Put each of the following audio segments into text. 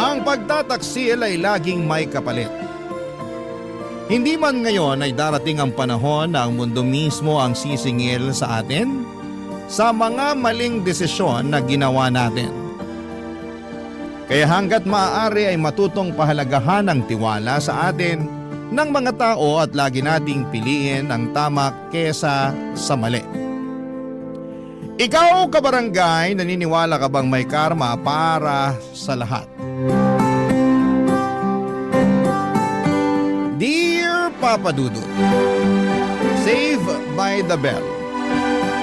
Ang pagtataksil ay laging may kapalit. Hindi man ngayon ay darating ang panahon na ang mundo mismo ang sisingil sa atin sa mga maling desisyon na ginawa natin. Kaya hanggat maaari ay matutong pahalagahan ang tiwala sa atin ng mga tao at lagi nating piliin ang tama kesa sa mali. Ikaw, kabarangay, naniniwala ka bang may karma para sa lahat? Dear Papa Dudut, Save by the Bell.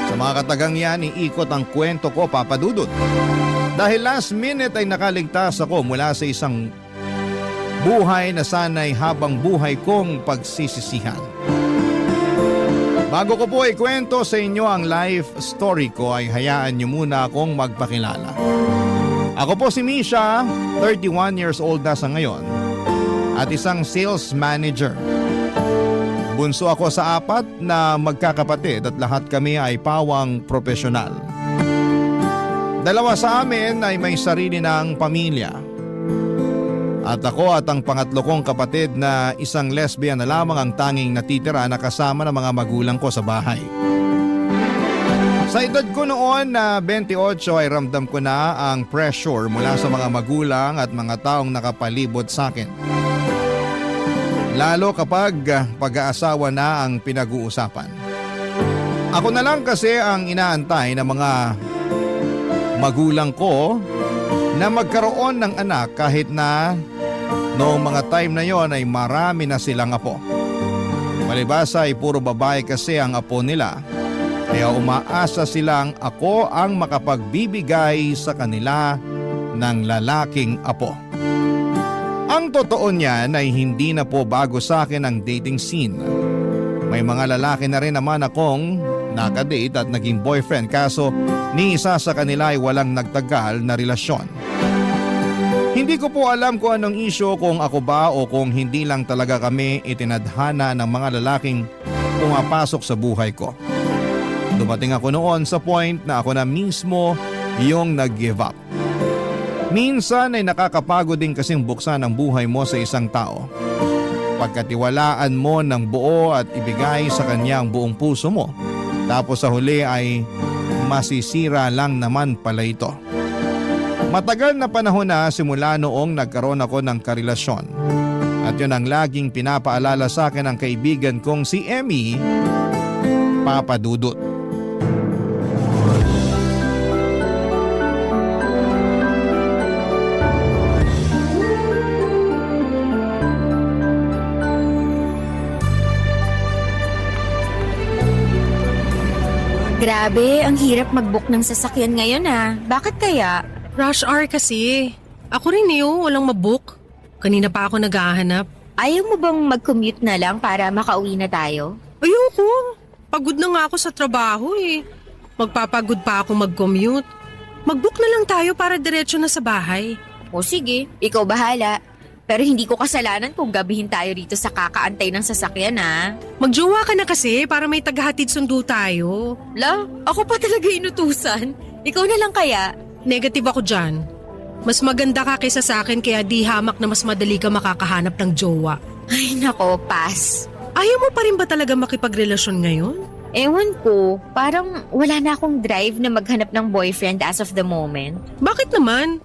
Sa mga katagang yan, iikot ang kwento ko, Papa Dudut. Dahil last minute ay nakaligtas ako mula sa isang buhay na sana'y habang buhay kong pagsisisihan. Bago ko po ikwento sa inyo ang life story ko ay hayaan niyo muna akong magpakilala. Ako po si Misha, 31 years old na sa ngayon at isang sales manager. Bunso ako sa 4 na magkakapatid at lahat kami ay pawang profesional. 2 sa amin ay may sarili ng pamilya. At ako at ang pangatlo kong kapatid na isang lesbian na lamang ang tanging natitira na kasama ng mga magulang ko sa bahay. Sa edad ko noon na 28 ay ramdam ko na ang pressure mula sa mga magulang at mga taong nakapalibot sa akin. Lalo kapag pag-aasawa na ang pinag-uusapan. Ako na lang kasi ang inaantay ng mga magulang ko na magkaroon ng anak kahit na noong mga time na yon ay marami na silang apo. Palibhasa ay puro babae kasi ang apo nila, kaya umaasa silang ako ang makapagbibigay sa kanila ng lalaking apo. Ang totoo niyan ay hindi na po bago sa akin ang dating scene. May mga lalaki na rin naman akong nakadate at naging boyfriend kaso ni isa sa kanila ay walang nagtagal na relasyon. Hindi ko po alam kung anong isyo, kung ako ba o kung hindi lang talaga kami itinadhana ng mga lalaking pumapasok sa buhay ko. Dumating ako noon sa point na ako na mismo yung nag-give up. Minsan ay nakakapagod din kasing buksan ang buhay mo sa isang tao. Pagkatiwalaan mo ng buo at ibigay sa kanya ang buong puso mo. Tapos sa huli ay masisira lang naman pala ito. Matagal na panahon na simula noong nagkaroon ako ng karelasyon. At yun ang laging pinapaalala sa akin ng kaibigan kong si Emmy, Papa Dudut. Grabe, ang hirap mag-book ng sasakyan ngayon ah. Bakit kaya? Rush hour kasi. Ako rin walang mabook. Kanina pa ako naghahanap. Ayaw mo bang mag-commute na lang para makauwi na tayo? Ayoko. Pagod na nga ako sa trabaho eh. Magpapagod pa ako mag-commute. Mag-book na lang tayo para diretso na sa bahay. O sige, ikaw bahala. Pero hindi ko kasalanan kung gabihin tayo rito sa kakaantay ng sasakyan ah. Magjowa ka na kasi para may tagahatid sundo tayo. La, ako pa talaga inutusan. Ikaw na lang kaya? Negative ako dyan. Mas maganda ka kaysa sa akin kaya di hamak na mas madali ka makakahanap ng jowa. Ay nako, pass. Ayaw mo pa rin ba talaga makipagrelasyon ngayon? Ewan ko, parang wala na akong drive na maghanap ng boyfriend as of the moment. Bakit naman?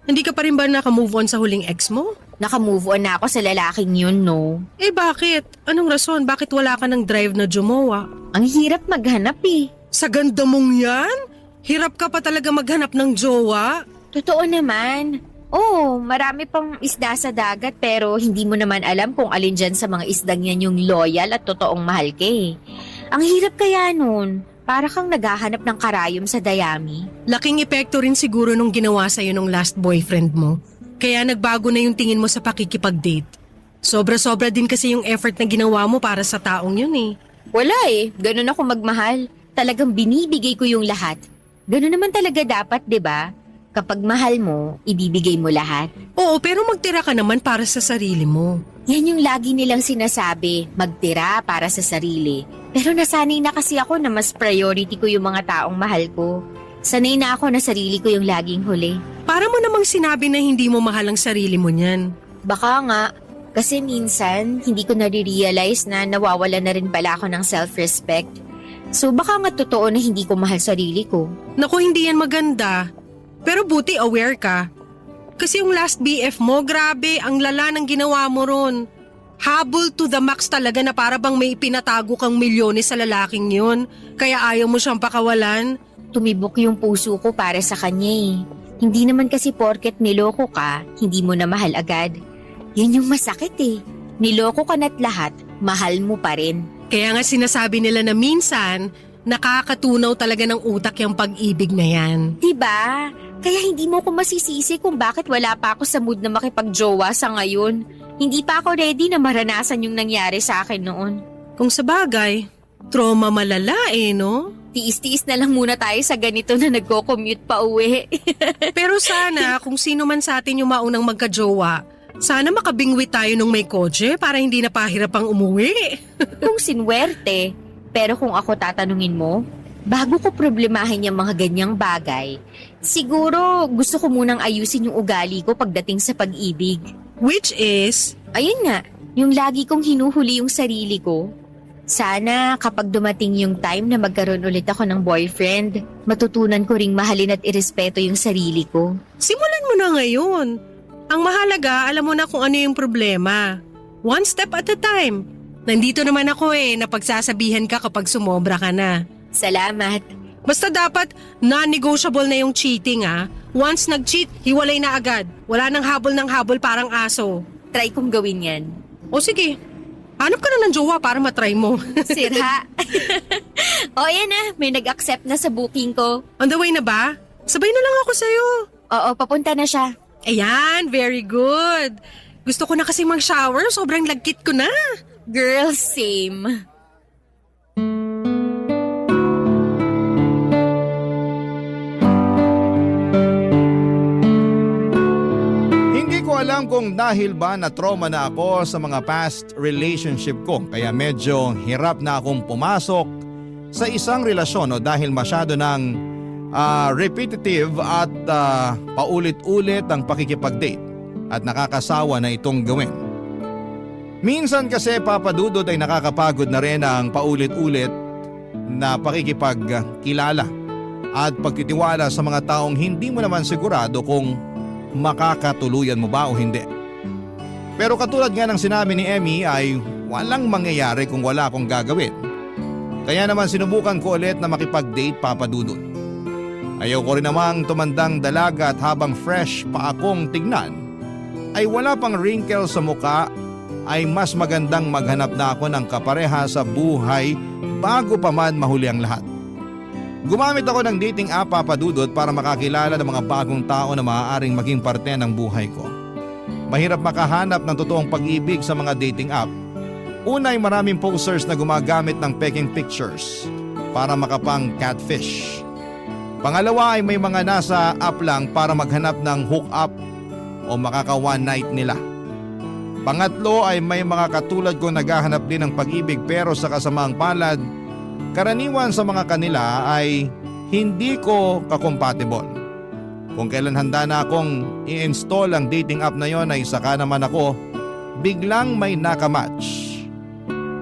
Hindi ka pa rin ba naka-move on sa huling ex mo? Naka-move on na ako sa lalaking yun, no? Eh bakit? Anong rason? Bakit wala ka ng drive na jumowa? Ang hirap maghanap eh. Sa ganda mong yan? Hirap ka pa talaga maghanap ng jowa? Totoo naman. Oo, marami pang isda sa dagat pero hindi mo naman alam kung alin dyan sa mga isdang yan yung loyal at totoong mahal ka eh. Ang hirap kaya nun. Para kang naghahanap ng karayom sa dayami. Laking epekto rin siguro nung ginawa sa'yo nung last boyfriend mo. Kaya nagbago na yung tingin mo sa pakikipag-date. Sobra-sobra din kasi yung effort na ginawa mo para sa taong yun eh. Wala eh, ganun ako magmahal. Talagang binibigay ko yung lahat. Ganun naman talaga dapat, 'di ba? Kapag mahal mo, ibibigay mo lahat. Oo, pero magtira ka naman para sa sarili mo. Yan yung lagi nilang sinasabi, magtira para sa sarili. Pero nasanay na kasi ako na mas priority ko yung mga taong mahal ko. Sanay na ako na sarili ko yung laging huli. Para mo namang sinabi na hindi mo mahal ang sarili mo niyan. Baka nga, kasi minsan hindi ko nare-realize na nawawala na rin pala ako ng self-respect. So baka nga totoo na hindi ko mahal sarili ko. Naku, hindi yan maganda. Pero buti aware ka. Kasi yung last BF mo, grabe, ang lala ng ginawa mo ron. Habol to the max talaga na para bang may pinatago kang milyones sa lalaking yun. Kaya ayaw mo siyang pakawalan. Tumibok yung puso ko para sa kanya eh. Hindi naman kasi porket niloko ka, hindi mo na mahal agad. Yan yung masakit eh. Niloko ka na't lahat, mahal mo pa rin. Kaya nga sinasabi nila na minsan, nakakatunaw talaga ng utak yung pag-ibig na yan. Diba? Kaya hindi mo ko masisisi kung bakit wala pa ako sa mood na makipagjowa sa ngayon. Hindi pa ako ready na maranasan yung nangyari sa akin noon. Kung sa bagay, trauma malala eh, no? Tiis-tiis na lang muna tayo sa ganito na nagko-commute pa uwi. Pero sana, kung sino man sa atin yung maunang magkajowa, sana makabingwi tayo nung may kotse para hindi na pahirap ang umuwi. Kung sinwerte. Pero kung ako tatanungin mo, bago ko problemahin yung mga ganyang bagay, siguro gusto ko munang ayusin yung ugali ko pagdating sa pag-ibig. Which is, Ayun nga, yung lagi kong hinuhuli yung sarili ko. Sana kapag dumating yung time na magkaroon ulit ako ng boyfriend, matutunan ko ring mahalin at irespeto yung sarili ko. simulan mo na ngayon. Ang mahalaga, alam mo na kung ano yung problema. One step at a time. Nandito naman ako na pagsasabihan ka kapag sumobra ka na. Salamat. Basta dapat non-negotiable na yung cheating Once nag-cheat, hiwalay na agad. Wala nang habol ng habol parang aso. Try kong gawin yan. O sige, hanap ka na ng jowa para matry mo. Sira. O yan na, may nag-accept na sa booking ko. On the way na ba? Sabay na lang ako sa'yo. Oo, papunta na siya. Ayan, very good. Gusto ko na kasi mag-shower, sobrang lagkit ko na. Girl, same. Hindi ko alam kung dahil ba na trauma na ako sa mga past relationship ko kaya medyo hirap na akong pumasok sa isang relasyon dahil masyado ng repetitive at paulit-ulit ang pakikipag-date at nakakasawa na itong gawin. Minsan kasi papadudod ay nakakapagod na rin ang paulit-ulit na pakikipagkilala at pagtitiwala sa mga taong hindi mo naman sigurado kung makakatuluyan mo ba o hindi. Pero katulad nga ng sinabi ni Emmy ay walang mangyayari kung wala akong gagawin. Kaya naman sinubukan ko ulit na makipag-date papadudod. Ayaw ko rin namang tumandang dalaga at habang fresh pa akong tignan ay wala pang wrinkle sa muka ay mas magandang maghanap na ako ng kapareha sa buhay bago pa man mahuli ang lahat. Gumamit ako ng dating app papadudod para makakilala ng mga bagong tao na maaaring maging parte ng buhay ko. Mahirap makahanap ng totoong pag-ibig sa mga dating app. Una ay maraming posters na gumagamit ng peking pictures para makapang catfish. Pangalawa ay may mga nasa app lang para maghanap ng hook-up o makaka one night nila. Pangatlo ay may mga katulad ko naghahanap din ng pag-ibig pero sa kasamaang palad, karaniwan sa mga kanila ay hindi ko ka-compatible. Kung kailan handa na akong i-install ang dating app na yon ay saka naman ako biglang may nakamatch.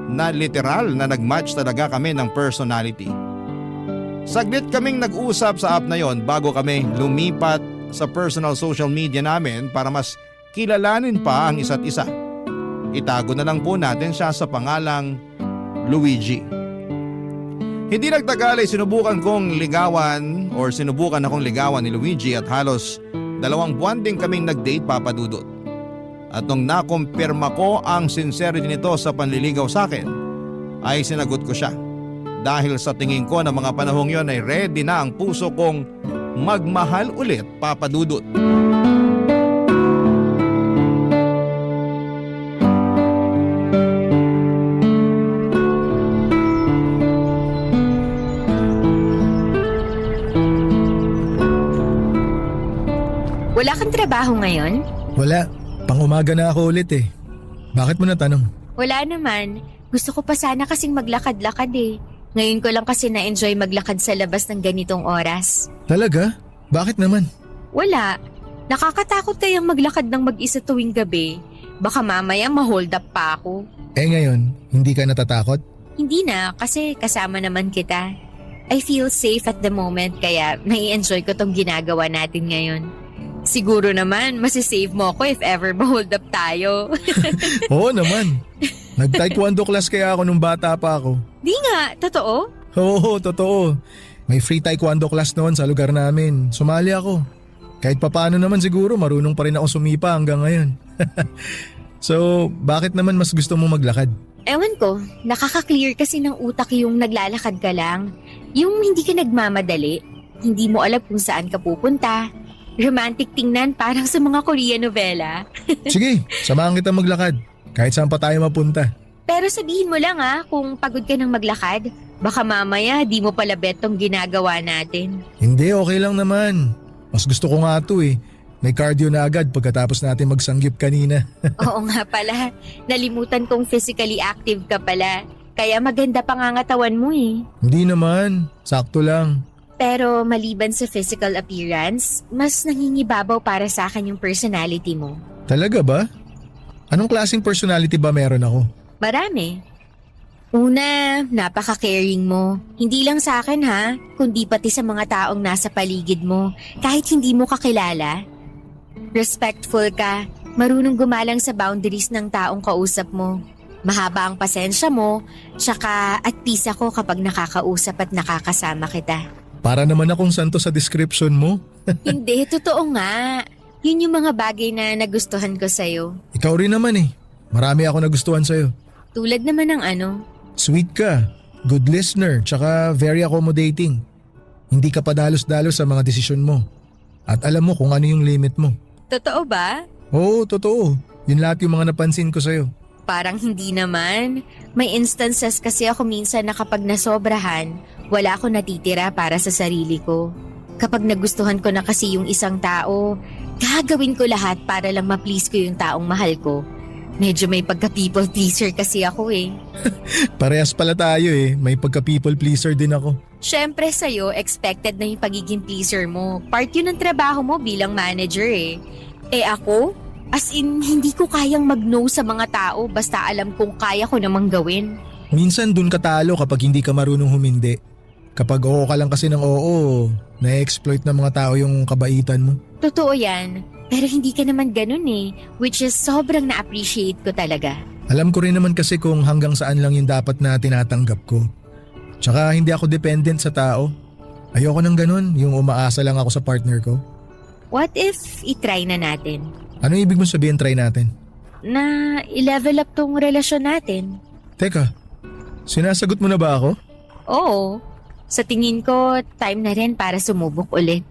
Na literal na nagmatch talaga kami ng personality. Saglit kaming nag-usap sa app na yon bago kami lumipat sa personal social media namin para mas kilalanin pa ang isa't isa. Itago na lang po natin siya sa pangalang Luigi. Hindi nagtagal ay sinubukan akong ligawan ni Luigi at halos 2 buwan din kaming nag-date papadudot. At nung nakumpirma ko ang sincerity nito sa panliligaw sa akin, ay sinagot ko siya. Dahil sa tingin ko na mga panahong yon ay ready na ang puso kong magmahal ulit papadudot. Wala kang trabaho ngayon? Wala. Pang-umaga na ako ulit Bakit mo natanong? Wala naman. Gusto ko pa sana kasing maglakad-lakad eh. Ngayon ko lang kasi na-enjoy maglakad sa labas ng ganitong oras. Talaga? Bakit naman? Wala. Nakakatakot kayang maglakad ng mag-isa tuwing gabi. Baka mamaya ma-hold up pa ako. Eh ngayon, hindi ka natatakot? Hindi na, kasi kasama naman kita. I feel safe at the moment kaya nai-enjoy ko tong ginagawa natin ngayon. Siguro naman, masisave mo ako if ever ma-hold up tayo. Oo naman. Nag-taekwondo class kaya ako nung bata pa ako. Di nga, totoo? Oo, totoo. May free taekwondo class noon sa lugar namin. Sumali ako. Kahit papaano naman siguro marunong pa rin ako sumipa hanggang ngayon. So, bakit naman mas gusto mong maglakad? Ewan ko, nakaka-clear kasi ng utak yung naglalakad ka lang. Yung hindi ka nagmamadali, hindi mo alam kung saan ka pupunta. Romantic tingnan parang sa mga Korean novela. Sige, samahan kita maglakad. Kahit saan pa tayo mapunta. Pero sabihin mo lang kung pagod ka ng maglakad, baka mamaya di mo pala bet tong ginagawa natin. Hindi, okay lang naman. Mas gusto ko nga ito eh. May cardio na agad pagkatapos natin magsanggip kanina. Oo nga pala, nalimutan kong physically active ka pala. Kaya maganda pangangatawan mo eh. Hindi naman, sakto lang. Pero maliban sa physical appearance, mas nangingibabaw para sa akin yung personality mo. Talaga ba? Anong klaseng personality ba meron ako? Marami. Una, napaka-caring mo. Hindi lang sa akin kundi pati sa mga taong nasa paligid mo, kahit hindi mo kakilala. Respectful ka, marunong gumalang sa boundaries ng taong kausap mo. Mahaba ang pasensya mo, tsaka at peace ako kapag nakakausap at nakakasama kita. Para naman akong santo sa description mo. Hindi, totoo nga. Yun yung mga bagay na nagustuhan ko sa'yo. Ikaw rin naman eh. Marami ako nagustuhan sa'yo. Tulad naman ng Sweet ka, good listener, tsaka very accommodating. Hindi ka padalos-dalos sa mga desisyon mo. At alam mo kung ano yung limit mo. Totoo ba? Oo, totoo. Yun lahat yung mga napansin ko sa'yo. Parang hindi naman. May instances kasi ako minsan na kapag nasobrahan, wala ako natitira para sa sarili ko. Kapag nagustuhan ko na kasi yung isang tao, gagawin ko lahat para lang ma-please ko yung taong mahal ko. Medyo may pagka-people pleaser kasi ako eh. Parehas pala tayo eh. May pagka-people pleaser din ako. Syempre sa'yo, expected na yung pagiging pleaser mo. Part yun ng trabaho mo bilang manager eh. Eh ako? As in, hindi ko kayang mag-no sa mga tao basta alam kong kaya ko namang gawin. Minsan dun ka talo kapag hindi ka marunong humindi. Kapag oo ka lang kasi ng oo, na-exploit ng mga tao yung kabaitan mo. Totoo yan. Pero hindi ka naman ganun eh. Which is sobrang na-appreciate ko talaga. Alam ko rin naman kasi kung hanggang saan lang yung dapat na tinatanggap ko. Tsaka hindi ako dependent sa tao. Ayoko ng ganun, yung umaasa lang ako sa partner ko. What if i-try na natin? Ano ibig mong sabihin try natin? Na i-level up tong relasyon natin. Teka, sinasagot mo na ba ako? Oo. Sa tingin ko, time na rin para sumubok ulit.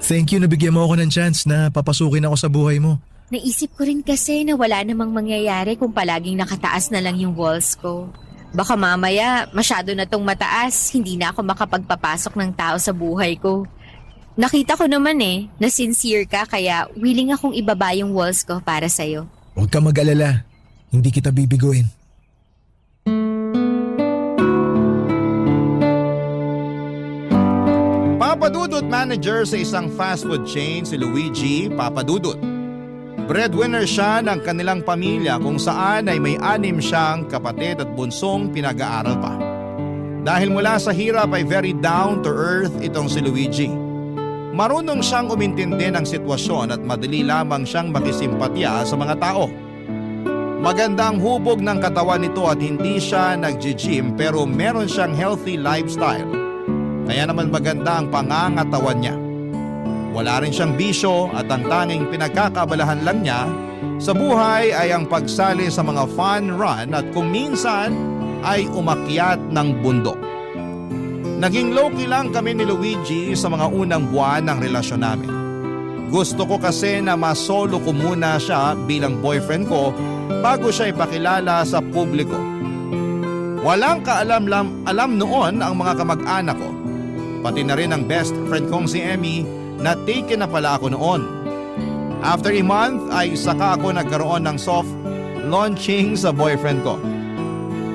Thank you, nabigyan mo ako ng chance na papasukin ako sa buhay mo. Naisip ko rin kasi na wala namang mangyayari kung palaging nakataas na lang yung walls ko. Baka mamaya masyado na tong mataas, hindi na ako makapagpapasok ng tao sa buhay ko. Nakita ko naman na sincere ka kaya willing akong ibaba yung walls ko para sa'yo. Huwag ka mag-alala, hindi kita bibiguin. Papadudot manager sa isang fast food chain si Luigi Papadudot. Breadwinner siya ng kanilang pamilya kung saan ay may 6 siyang kapatid at bunsong pinag-aaral pa. Dahil mula sa hirap ay very down to earth itong si Luigi. Marunong siyang umintindi ng sitwasyon at madali lamang siyang makisimpatya sa mga tao. Maganda ang hubog ng katawan nito at hindi siya nag-gym pero meron siyang healthy lifestyle. Kaya naman maganda ang pangangatawan niya. Wala rin siyang bisyo at ang tanging pinagkakabalahan lang niya sa buhay ay ang pagsali sa mga fun run at kung minsan ay umakyat ng bundok. Naging low-key lang kami ni Luigi sa mga unang buwan ng relasyon namin. Gusto ko kasi na masolo ko muna siya bilang boyfriend ko bago siya ipakilala sa publiko. Walang kaalam-alam noon ang mga kamag-anak ko. Pati na rin ang best friend kong si Emmy na taken na pala ako noon. After a month ay saka ako nagkaroon ng soft launching sa boyfriend ko.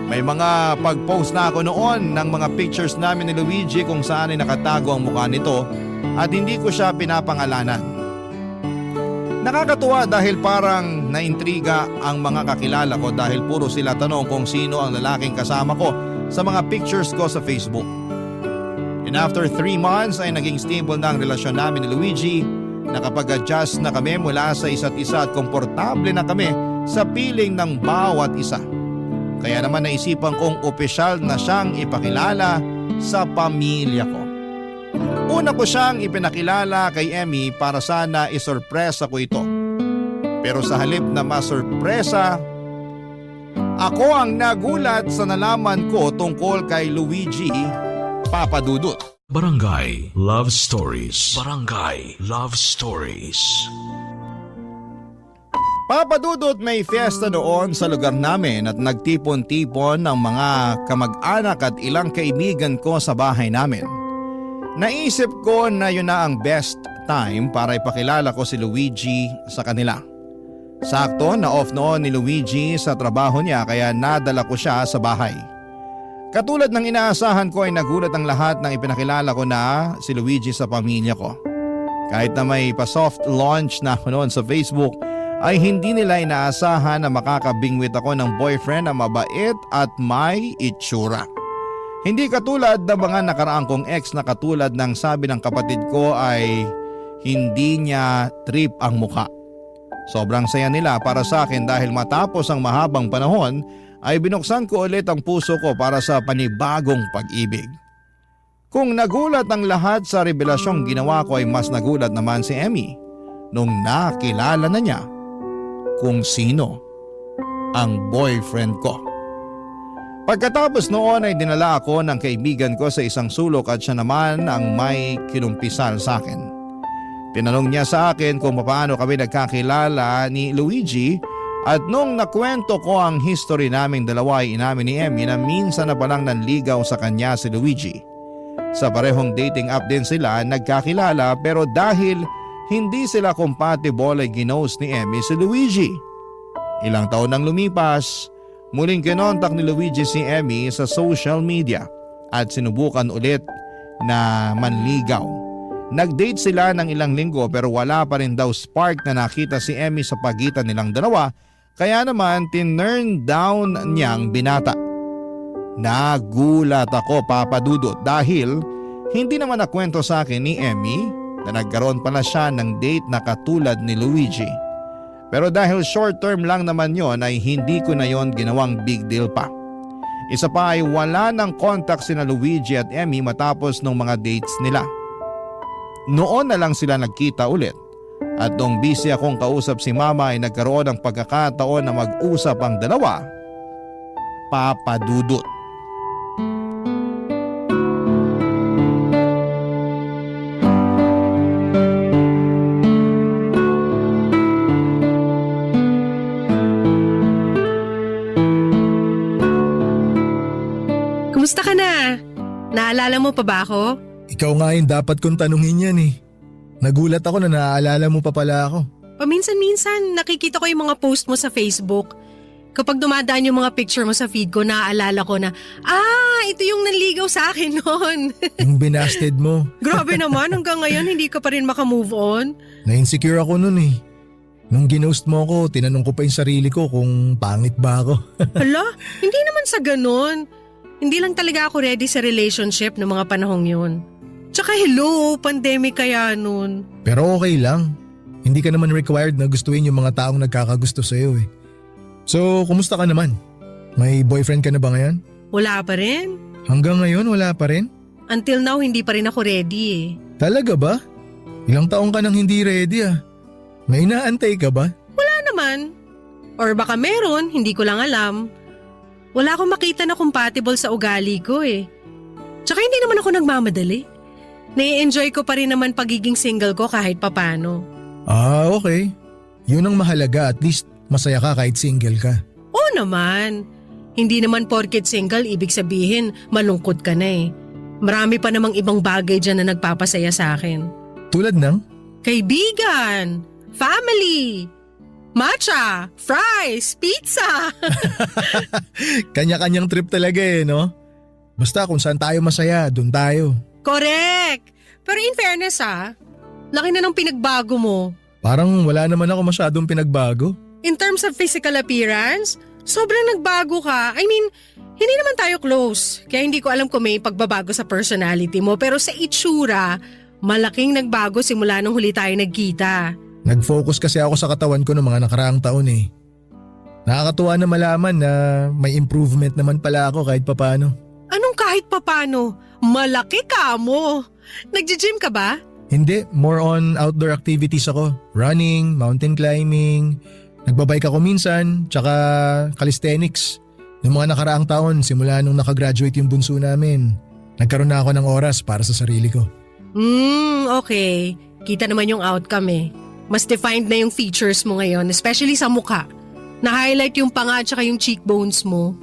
May mga pag-post na ako noon ng mga pictures namin ni Luigi kung saan ay nakatago ang mukha nito at hindi ko siya pinapangalanan. Nakakatuwa dahil parang naintriga ang mga kakilala ko dahil puro sila tanong kung sino ang lalaking kasama ko sa mga pictures ko sa Facebook. And after 3 months ay naging stable na ang relasyon namin ni Luigi. Nakapag-adjust na kami mula sa isa't isa at komportable na kami sa piling ng bawat isa. Kaya naman naisipan kong opisyal na siyang ipakilala sa pamilya ko. Una ko siyang ipinakilala kay Emmy para sana isurpresa ko ito. Pero sa halip na masurpresa, ako ang nagulat sa nalaman ko tungkol kay Luigi Papadudut. Barangay Love Stories. Barangay Love Stories. Papadudot, may fiesta noon sa lugar namin at nagtipon-tipon ng mga kamag-anak at ilang kaibigan ko sa bahay namin. Naisip ko na yun na ang best time para ipakilala ko si Luigi sa kanila. Sakto na off noon ni Luigi sa trabaho niya kaya nadala ko siya sa bahay. Katulad ng inaasahan ko ay nagulat ang lahat nang ipinakilala ko na si Luigi sa pamilya ko. Kahit na may pa-soft launch na ako noon sa Facebook, ay hindi nila inaasahan na makakabingwit ako ng boyfriend na mabait at may itsura. Hindi katulad ng mga nakaraang kong ex na katulad ng sabi ng kapatid ko ay hindi niya trip ang mukha. Sobrang saya nila para sa akin dahil matapos ang mahabang panahon ay binuksan ko ulit ang puso ko para sa panibagong pag-ibig. Kung nagulat ang lahat sa revelasyong ginawa ko ay mas nagulat naman si Emmy nung nakilala na niya kung sino ang boyfriend ko. Pagkatapos noon ay dinala ako ng kaibigan ko sa isang sulok at siya naman ang may kinumpisal sa akin. Tinanong niya sa akin kung paano kami nagkakilala ni Luigi at nung nakwento ko ang history naming dalawa ay inamin ni Emmy na minsan na palang nanligaw sa kanya si Luigi. Sa parehong dating app din sila nagkakilala pero dahil hindi sila compatible ay ginost ni Emmy si Luigi. Ilang taon nang lumipas, muling kinontak ni Luigi si Emmy sa social media at sinubukan ulit na manligaw. Nag-date sila ng ilang linggo pero wala pa rin daw spark na nakita si Emmy sa pagitan nilang dalawa kaya naman tinurn down niyang binata. Nagulat ako, Papadudot, dahil hindi naman nakwento sa akin ni Emmy na nagkaroon pala siya ng date na katulad ni Luigi. Pero dahil short term lang naman yon ay hindi ko na yon ginawang big deal pa. Isa pa ay wala ng contact sina Luigi at Emmy matapos ng mga dates nila. Noon na lang sila nagkita ulit at nung busy akong kausap si Mama ay nagkaroon ng pagkakataon na mag-usap ang dalawa, Papadudot. Kumusta ka na? Naalala mo pa ba ako? Ikaw nga yung dapat kong tanungin yan eh. Nagulat ako na naaalala mo pa pala ako. Paminsan-minsan nakikita ko yung mga post mo sa Facebook. Kapag dumadaan yung mga picture mo sa feed ko, naaalala ko na, ito yung nanligaw sa akin noon. Yung binasted mo. Grabe naman, hanggang ngayon hindi ka pa rin makamove on. Na-insecure ako nun eh. Nung ginost mo ako, tinanong ko pa yung sarili ko kung pangit ba ako. Hala, hindi naman sa ganun. Hindi lang talaga ako ready sa relationship ng mga panahong yun. Tsaka hello, pandemic kaya nun. Pero okay lang. Hindi ka naman required na gustuin yung mga taong nagkakagusto sa'yo eh. So, kumusta ka naman? May boyfriend ka na ba ngayon? Wala pa rin. Hanggang ngayon wala pa rin? Until now, hindi pa rin ako ready eh. Talaga ba? Ilang taong ka nang hindi ready ah. May inaantay ka ba? Wala naman. Or baka meron, hindi ko lang alam. Wala akong makita na compatible sa ugali ko eh. Tsaka hindi naman ako nagmamadali. Nai-enjoy ko pa rin naman pagiging single ko kahit papano. Ah, okay. Yun ang mahalaga, at least masaya ka kahit single ka. Oo naman. Hindi naman porket single ibig sabihin malungkot ka na eh. Marami pa namang ibang bagay dyan na nagpapasaya sa akin. Tulad ng? Kaibigan, family, Matcha, fries, pizza. Kanya-kanyang trip talaga no? Basta kung saan tayo masaya, dun tayo. Correct. Pero in fairness laki na ng pinagbago mo. Parang wala naman ako masyadong pinagbago. In terms of physical appearance, sobrang nagbago ka. I mean, hindi naman tayo close. Kaya hindi ko alam kung may pagbabago sa personality mo. Pero sa itsura, malaking nagbago simula nung huli tayo nagkita. Nag-focus kasi ako sa katawan ko noong mga nakaraang taon Nakakatuwa na malaman na may improvement naman pala ako kahit papano. Anong kahit papano? Malaki ka mo. Nagji-gym ka ba? Hindi, more on outdoor activities ako. Running, mountain climbing, nagbabike ako minsan, tsaka calisthenics. Noong mga nakaraang taon, simula nung nakagraduate yung bunso namin, nagkaroon na ako ng oras para sa sarili ko. Okay. Kita naman yung outcome Mas defined na yung features mo ngayon, especially sa mukha. Na-highlight yung panga at saka yung cheekbones mo.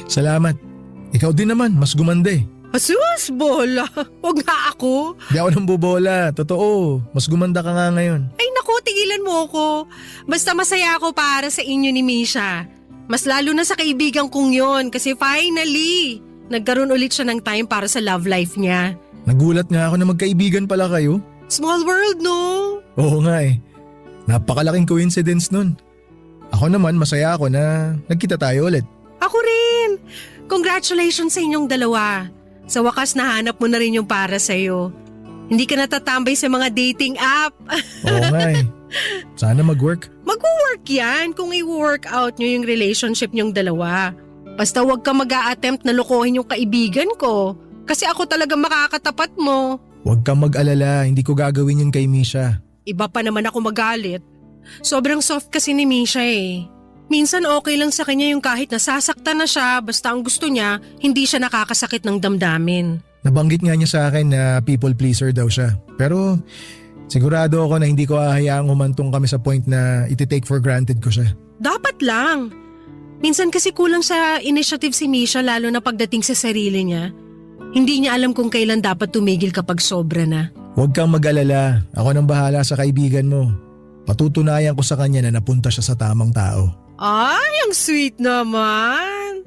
Salamat. Ikaw din naman, mas gumanda Asus, bola. Huwag nga ako. Di ako nang bubola, totoo. Mas gumanda ka nga ngayon. Ay naku, tigilan mo ako. Basta masaya ako para sa inyo ni Misha. Mas lalo na sa kaibigan kong yon kasi finally, nagkaroon ulit siya ng time para sa love life niya. Nagulat nga ako na magkaibigan pala kayo. Small world, no? Oo nga Napakalaking coincidence nun. Ako naman masaya ako na nagkita tayo ulit. Ako rin. Congratulations sa inyong dalawa. Sa wakas nahanap mo na rin yung para sa'yo. Hindi ka natatambay sa mga dating app. Oo nga Sana mag-work. Mag-work yan kung i-work out nyo yung relationship nyong dalawa. Basta huwag ka mag-a-attempt na lokohin yung kaibigan ko. Kasi ako talaga makakatapat mo. Huwag kang mag-alala, hindi ko gagawin yun kay Misha. Iba pa naman ako magalit. Sobrang soft kasi ni Misha Minsan okay lang sa kanya yung kahit nasasaktan na siya basta ang gusto niya, hindi siya nakakasakit ng damdamin. Nabanggit nga niya sa akin na people pleaser daw siya. Pero sigurado ako na hindi ko hahayaang humantong kami sa point na iti-take for granted ko siya. Dapat lang. Minsan kasi kulang sa initiative si Misha lalo na pagdating sa sarili niya. Hindi niya alam kung kailan dapat tumigil kapag sobra na. Huwag kang mag-alala, ako nang bahala sa kaibigan mo. Patutunayan ko sa kanya na napunta siya sa tamang tao. Ay, ang sweet naman.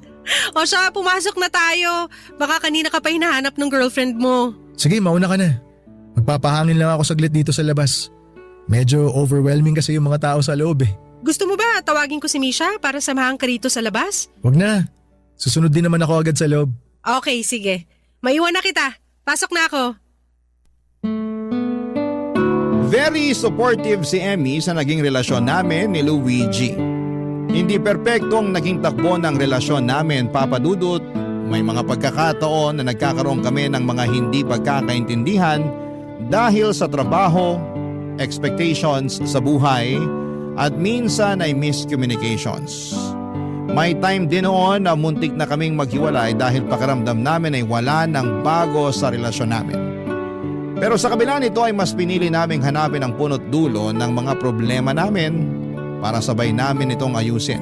O siya, pumasok na tayo. Baka kanina ka pa hinahanap ng girlfriend mo. Sige, mauna ka na. Magpapahangin lang ako saglit dito sa labas. Medyo overwhelming kasi yung mga tao sa loob Gusto mo ba tawagin ko si Misha para samahan ka rito sa labas? Huwag na. Susunod din naman ako agad sa loob. Okay, sige. Maiwan na kita. Pasok na ako. Very supportive si Emmy sa naging relasyon namin ni Luigi. Hindi perpekto ang naging takbo ng relasyon namin, Papa Dudut. May mga pagkakataon na nagkakaroon kami ng mga hindi pagkakaintindihan dahil sa trabaho, expectations sa buhay, at minsan ay miscommunications. May time din noon na muntik na kaming maghiwalay dahil pakiramdam namin ay wala ng bago sa relasyon namin. Pero sa kabila nito ay mas pinili naming hanapin ang punot dulo ng mga problema namin para sabay namin itong ayusin.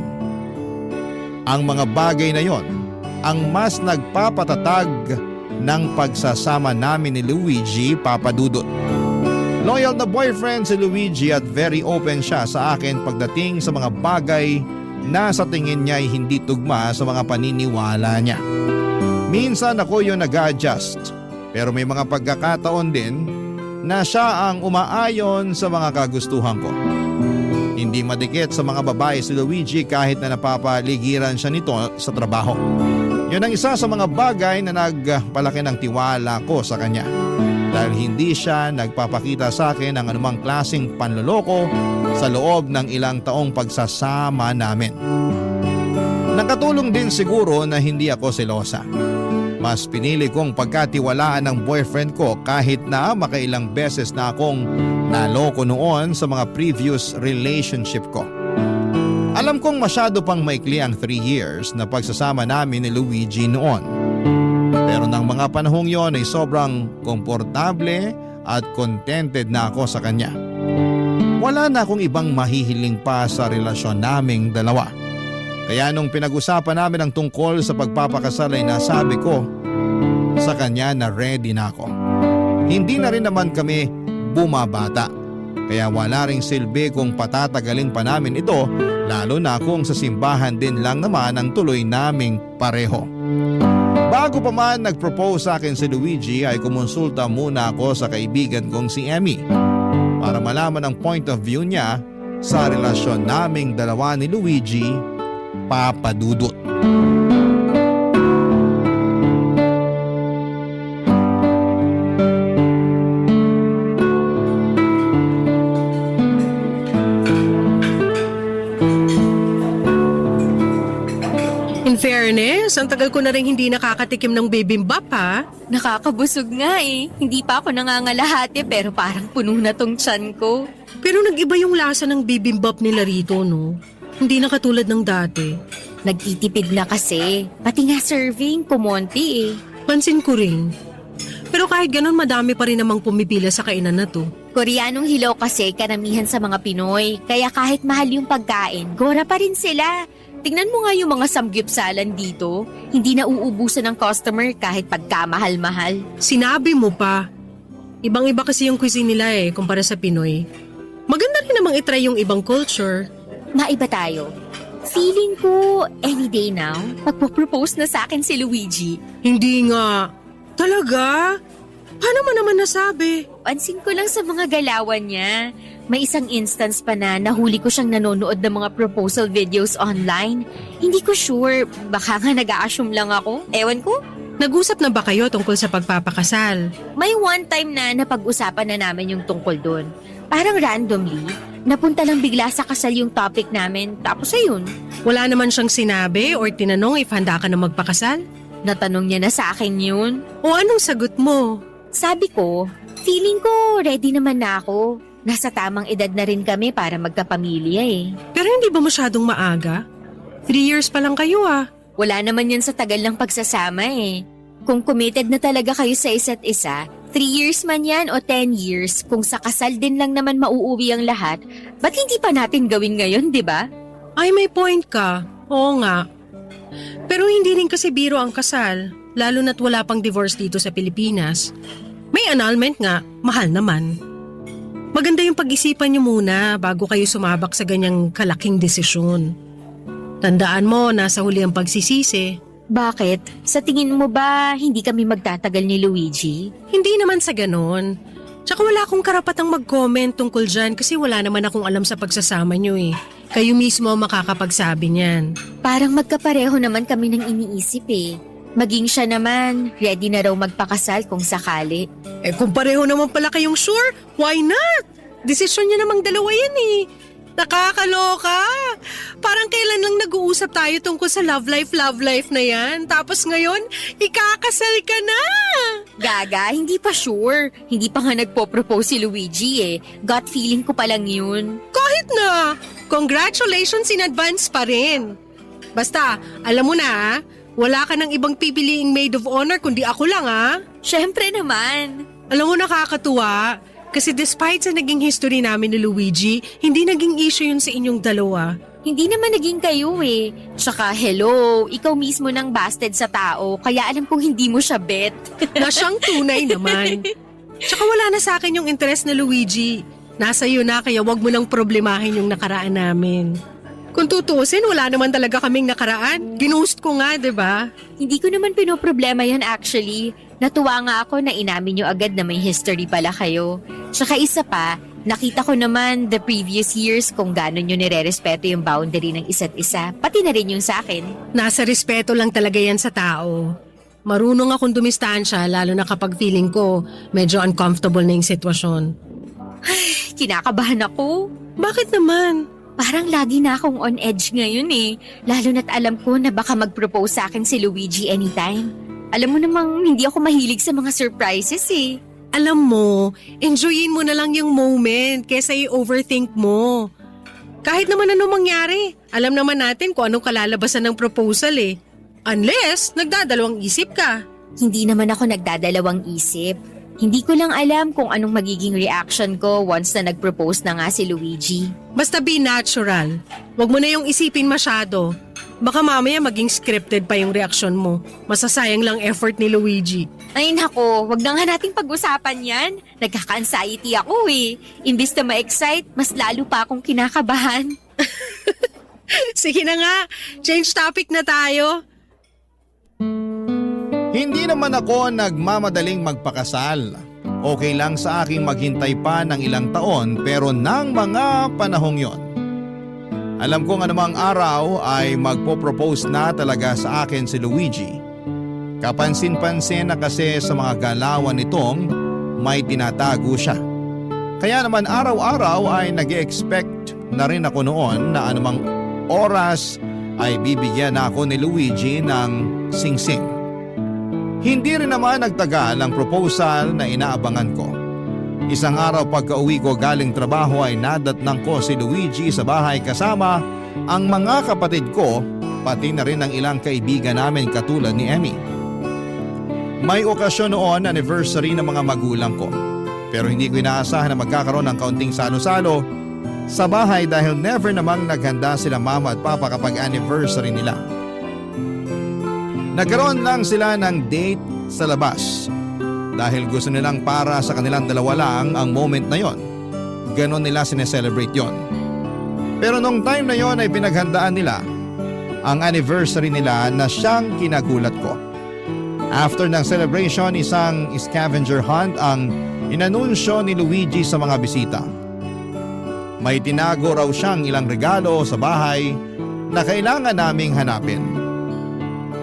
Ang mga bagay na yon ang mas nagpapatatag ng pagsasama namin ni Luigi, Papa Dudut. Loyal na boyfriend si Luigi at very open siya sa akin pagdating sa mga bagay na sa tingin niya ay hindi tugma sa mga paniniwala niya. Minsan ako yung nag-adjust, pero may mga pagkakataon din na siya ang umaayon sa mga kagustuhan ko. Hindi madikit sa mga babae si Luigi kahit na napapaligiran siya nito sa trabaho. Yun ang isa sa mga bagay na nagpalaki ng tiwala ko sa kanya. Dahil hindi siya nagpapakita sa akin ng anumang klaseng panloloko sa loob ng ilang taong pagsasama namin. Nakatulong din siguro na hindi ako selosa. Mas pinili kong pagkatiwalaan ng boyfriend ko kahit na makailang beses na akong naloko noon sa mga previous relationship ko. Alam kong masyado pang maikli ang 3 years na pagsasama namin ni Luigi noon. Pero ng mga panahong yon ay sobrang komportable at contented na ako sa kanya. Wala na akong ibang mahihiling pa sa relasyon naming dalawa. Kaya nung pinag-usapan namin ang tungkol sa pagpapakasal ay nasabi ko sa kanya na ready na ako. Hindi na rin naman kami bumabata. Kaya wala ring silbi kung patatagalin pa namin ito, lalo na kung sa simbahan din lang naman ang tuloy naming pareho. Bago pa man nag-propose sa akin si Luigi ay kumonsulta muna ako sa kaibigan kong si Emmy para malaman ang point of view niya sa relasyon naming dalawa ni Luigi, Papa Dudut. In fairness, ang tagal ko na rin hindi nakakatikim ng bibimbap ha. Nakakabusog nga eh. Hindi pa ako nangangalahati pero parang puno na tong tiyan ko. Pero nag-iba yung lasa ng bibimbap nila rito, no? Hindi na katulad ng dati. Nagtitipid na kasi. Pati nga serving, kumonti eh. Pansin ko rin. Pero kahit ganun, madami pa rin namang pumipila sa kainan na to. Koreanong hilaw kasi karamihan sa mga Pinoy. Kaya kahit mahal yung pagkain, gora pa rin sila. Tingnan mo nga yung mga samgyupsalan dito. Hindi na uubusan ng customer kahit pagkamahal-mahal. Sinabi mo pa. Ibang-iba kasi yung cuisine nila kumpara sa Pinoy. Maganda rin namang itry yung ibang culture. Maiba tayo. Feeling ko, any day now, magpo-propose na sa akin si Luigi. Hindi nga. Talaga? Paano mo naman nasabi? Pansin ko lang sa mga galawan niya. May isang instance pa na nahuli ko siyang nanonood ng mga proposal videos online. Hindi ko sure, baka nga nag-a-assume lang ako. Ewan ko. Nag-usap na ba kayo tungkol sa pagpapakasal? May one time na napag-usapan na namin yung tungkol doon. Parang randomly, napunta lang bigla sa kasal yung topic namin, tapos ayun. Wala naman siyang sinabi or tinanong if handa ka na magpakasal? Natanong niya na sa akin yun. O anong sagot mo? Sabi ko, feeling ko ready naman na ako. Nasa tamang edad na rin kami para magkapamilya eh. Pero hindi ba masyadong maaga? 3 years pa lang kayo ah. Wala naman yan sa tagal ng pagsasama eh. Kung committed na talaga kayo sa isa't isa, 3 years man yan o 10 years, kung sa kasal din lang naman mauuwi ang lahat, ba't hindi pa natin gawin ngayon, di ba? Ay, may point ka. Oo nga. Pero hindi rin kasi biro ang kasal, lalo na't wala pang divorce dito sa Pilipinas. May annulment nga, mahal naman. Maganda yung pag-isipan niyo muna bago kayo sumabak sa ganyang kalaking desisyon. Tandaan mo, nasa huli ang pagsisisi. Bakit? Sa tingin mo ba hindi kami magtatagal ni Luigi? Hindi naman sa ganon. Tsaka wala akong karapatang mag-comment tungkol dyan kasi wala naman akong alam sa pagsasama niyo eh. Kayo mismo ang makakapagsabi niyan. Parang magkapareho naman kami ng iniisip eh. Maging siya naman, ready na raw magpakasal kung sakali. Eh kung pareho naman pala kayong sure, why not? Desisyon niya namang dalawa yan eh. Nakakaloka. Parang kailan lang nag-uusap tayo tungkol sa love life na yan. Tapos ngayon, ikakasal ka na. Gaga, hindi pa sure. Hindi pa nga nagpo-propose si Luigi eh. Gut feeling ko pa lang yun. Kahit na. Congratulations in advance pa rin. Basta, alam mo na wala ka ng ibang pipiliing maid of honor kundi ako lang Syempre naman. Alam mo nakakatuwa. Kasi despite sa naging history namin ni Luigi, hindi naging issue yun sa inyong dalawa. Hindi naman naging kayo eh. Tsaka hello, ikaw mismo nang busted sa tao, kaya alam kong hindi mo siya bet. Na siyang tunay naman. Tsaka wala na sa akin yung interest na Luigi. Nasa iyo na kaya wag mo nang problemahin yung nakaraan namin. Kung tutuusin, wala naman talaga kaming nakaraan. Ginost ko nga, 'di ba? Hindi ko naman pinoproblema yan actually. Natuwa nga ako na inamin nyo agad na may history pala kayo. Tsaka isa pa, nakita ko naman the previous years kung gano'n nyo nire-respeto yung boundary ng isa't isa, pati na rin yung sa akin. Nasa respeto lang talaga yan sa tao. Marunong akong dumistansya lalo na kapag feeling ko medyo uncomfortable na yung sitwasyon. Kinakabahan ako. Bakit naman? Parang lagi na akong on edge ngayon eh. Lalo na't alam ko na baka mag-propose sa akin si Luigi anytime. Alam mo namang hindi ako mahilig sa mga surprises eh. Alam mo, enjoyin mo na lang yung moment kesa i-overthink mo. Kahit naman ano mangyari, alam naman natin kung anong kalalabasan ng proposal eh. Unless, nagdadalawang isip ka. Hindi naman ako nagdadalawang isip. Hindi ko lang alam kung anong magiging reaction ko once na nag-propose na nga si Luigi. Basta be natural. Huwag mo na yung isipin masyado. Baka mamaya maging scripted pa yung reaksyon mo. Masasayang lang effort ni Luigi. Ay nako, wag na nga nating pag-usapan yan. Nagkaka-anxiety ako eh. Imbis na ma-excite, mas lalo pa akong kinakabahan. Sige na nga, change topic na tayo. Hindi naman ako nagmamadaling magpakasal. Okay lang sa aking maghintay pa ng ilang taon pero ng mga panahong yon. Alam kong anumang araw ay magpo-propose na talaga sa akin si Luigi. Kapansin-pansin na kasi sa mga galawan nitong may tinatago siya. Kaya naman araw-araw ay nag-expect na rin ako noon na anumang oras ay bibigyan na ako ni Luigi ng singsing. Hindi rin naman nagtagal ang proposal na inaabangan ko. Isang araw pagka-uwi ko galing trabaho ay nadatnang ko si Luigi sa bahay kasama ang mga kapatid ko pati na rin ang ilang kaibigan namin katulad ni Emmy. May okasyon noon anniversary ng mga magulang ko pero hindi ko inaasahan na magkakaroon ng kaunting salo-salo sa bahay dahil never namang naghanda sila mama at papa kapag anniversary nila. Nagkaroon lang sila ng date sa labas. Dahil gusto nilang para sa kanilang dalawa lang ang moment na yon. Ganon nila sineselebrate yon. Pero nung time na yon ay pinaghandaan nila ang anniversary nila na siyang kinagulat ko. After ng celebration, isang scavenger hunt ang inanunsyo ni Luigi sa mga bisita. May tinago raw siyang ilang regalo sa bahay na kailangan naming hanapin.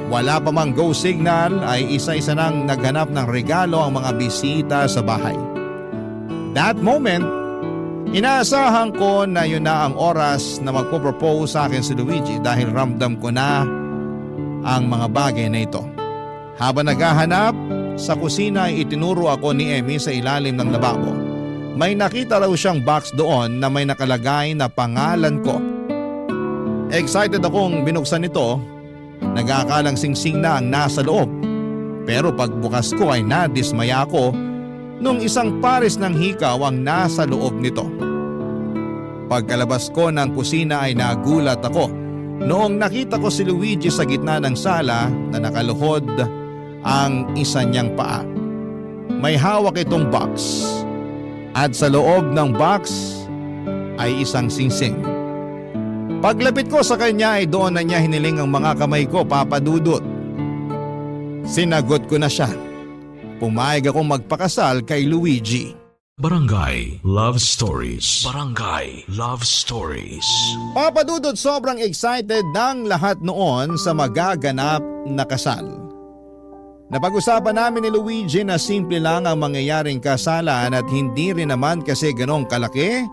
Wala pa mang go signal ay isa-isa nang naghanap ng regalo ang mga bisita sa bahay. That moment, inaasahan ko na yun na ang oras na magpo-propose sa akin si Luigi dahil ramdam ko na ang mga bagay na ito. Habang naghahanap, sa kusina ay itinuro ako ni Emmy sa ilalim ng lababo. May nakita raw siyang box doon na may nakalagay na pangalan ko. Excited akong binuksan ito. Nag-aakalang singsing na ang nasa loob. Pero pagbukas ko ay nadismaya ako nung isang pares ng hikaw ang nasa loob nito. Pagkalabas ko ng kusina ay nagulat ako noong nakita ko si Luigi sa gitna ng sala na nakaluhod ang isa niyang paa. May hawak itong box at sa loob ng box ay isang singsing. Paglapit ko sa kanya ay doon na niya hiniling ang mga kamay ko, Papa Dudut. Sinagot ko na siya. Pumayag akong magpakasal kay Luigi. Barangay Love Stories. Barangay Love Stories. Papa Dudut, sobrang excited ng lahat noon sa magaganap na kasal. Napag-usapan namin ni Luigi na simple lang ang mangyayaring kasalan at hindi rin naman kasi ganong kalaki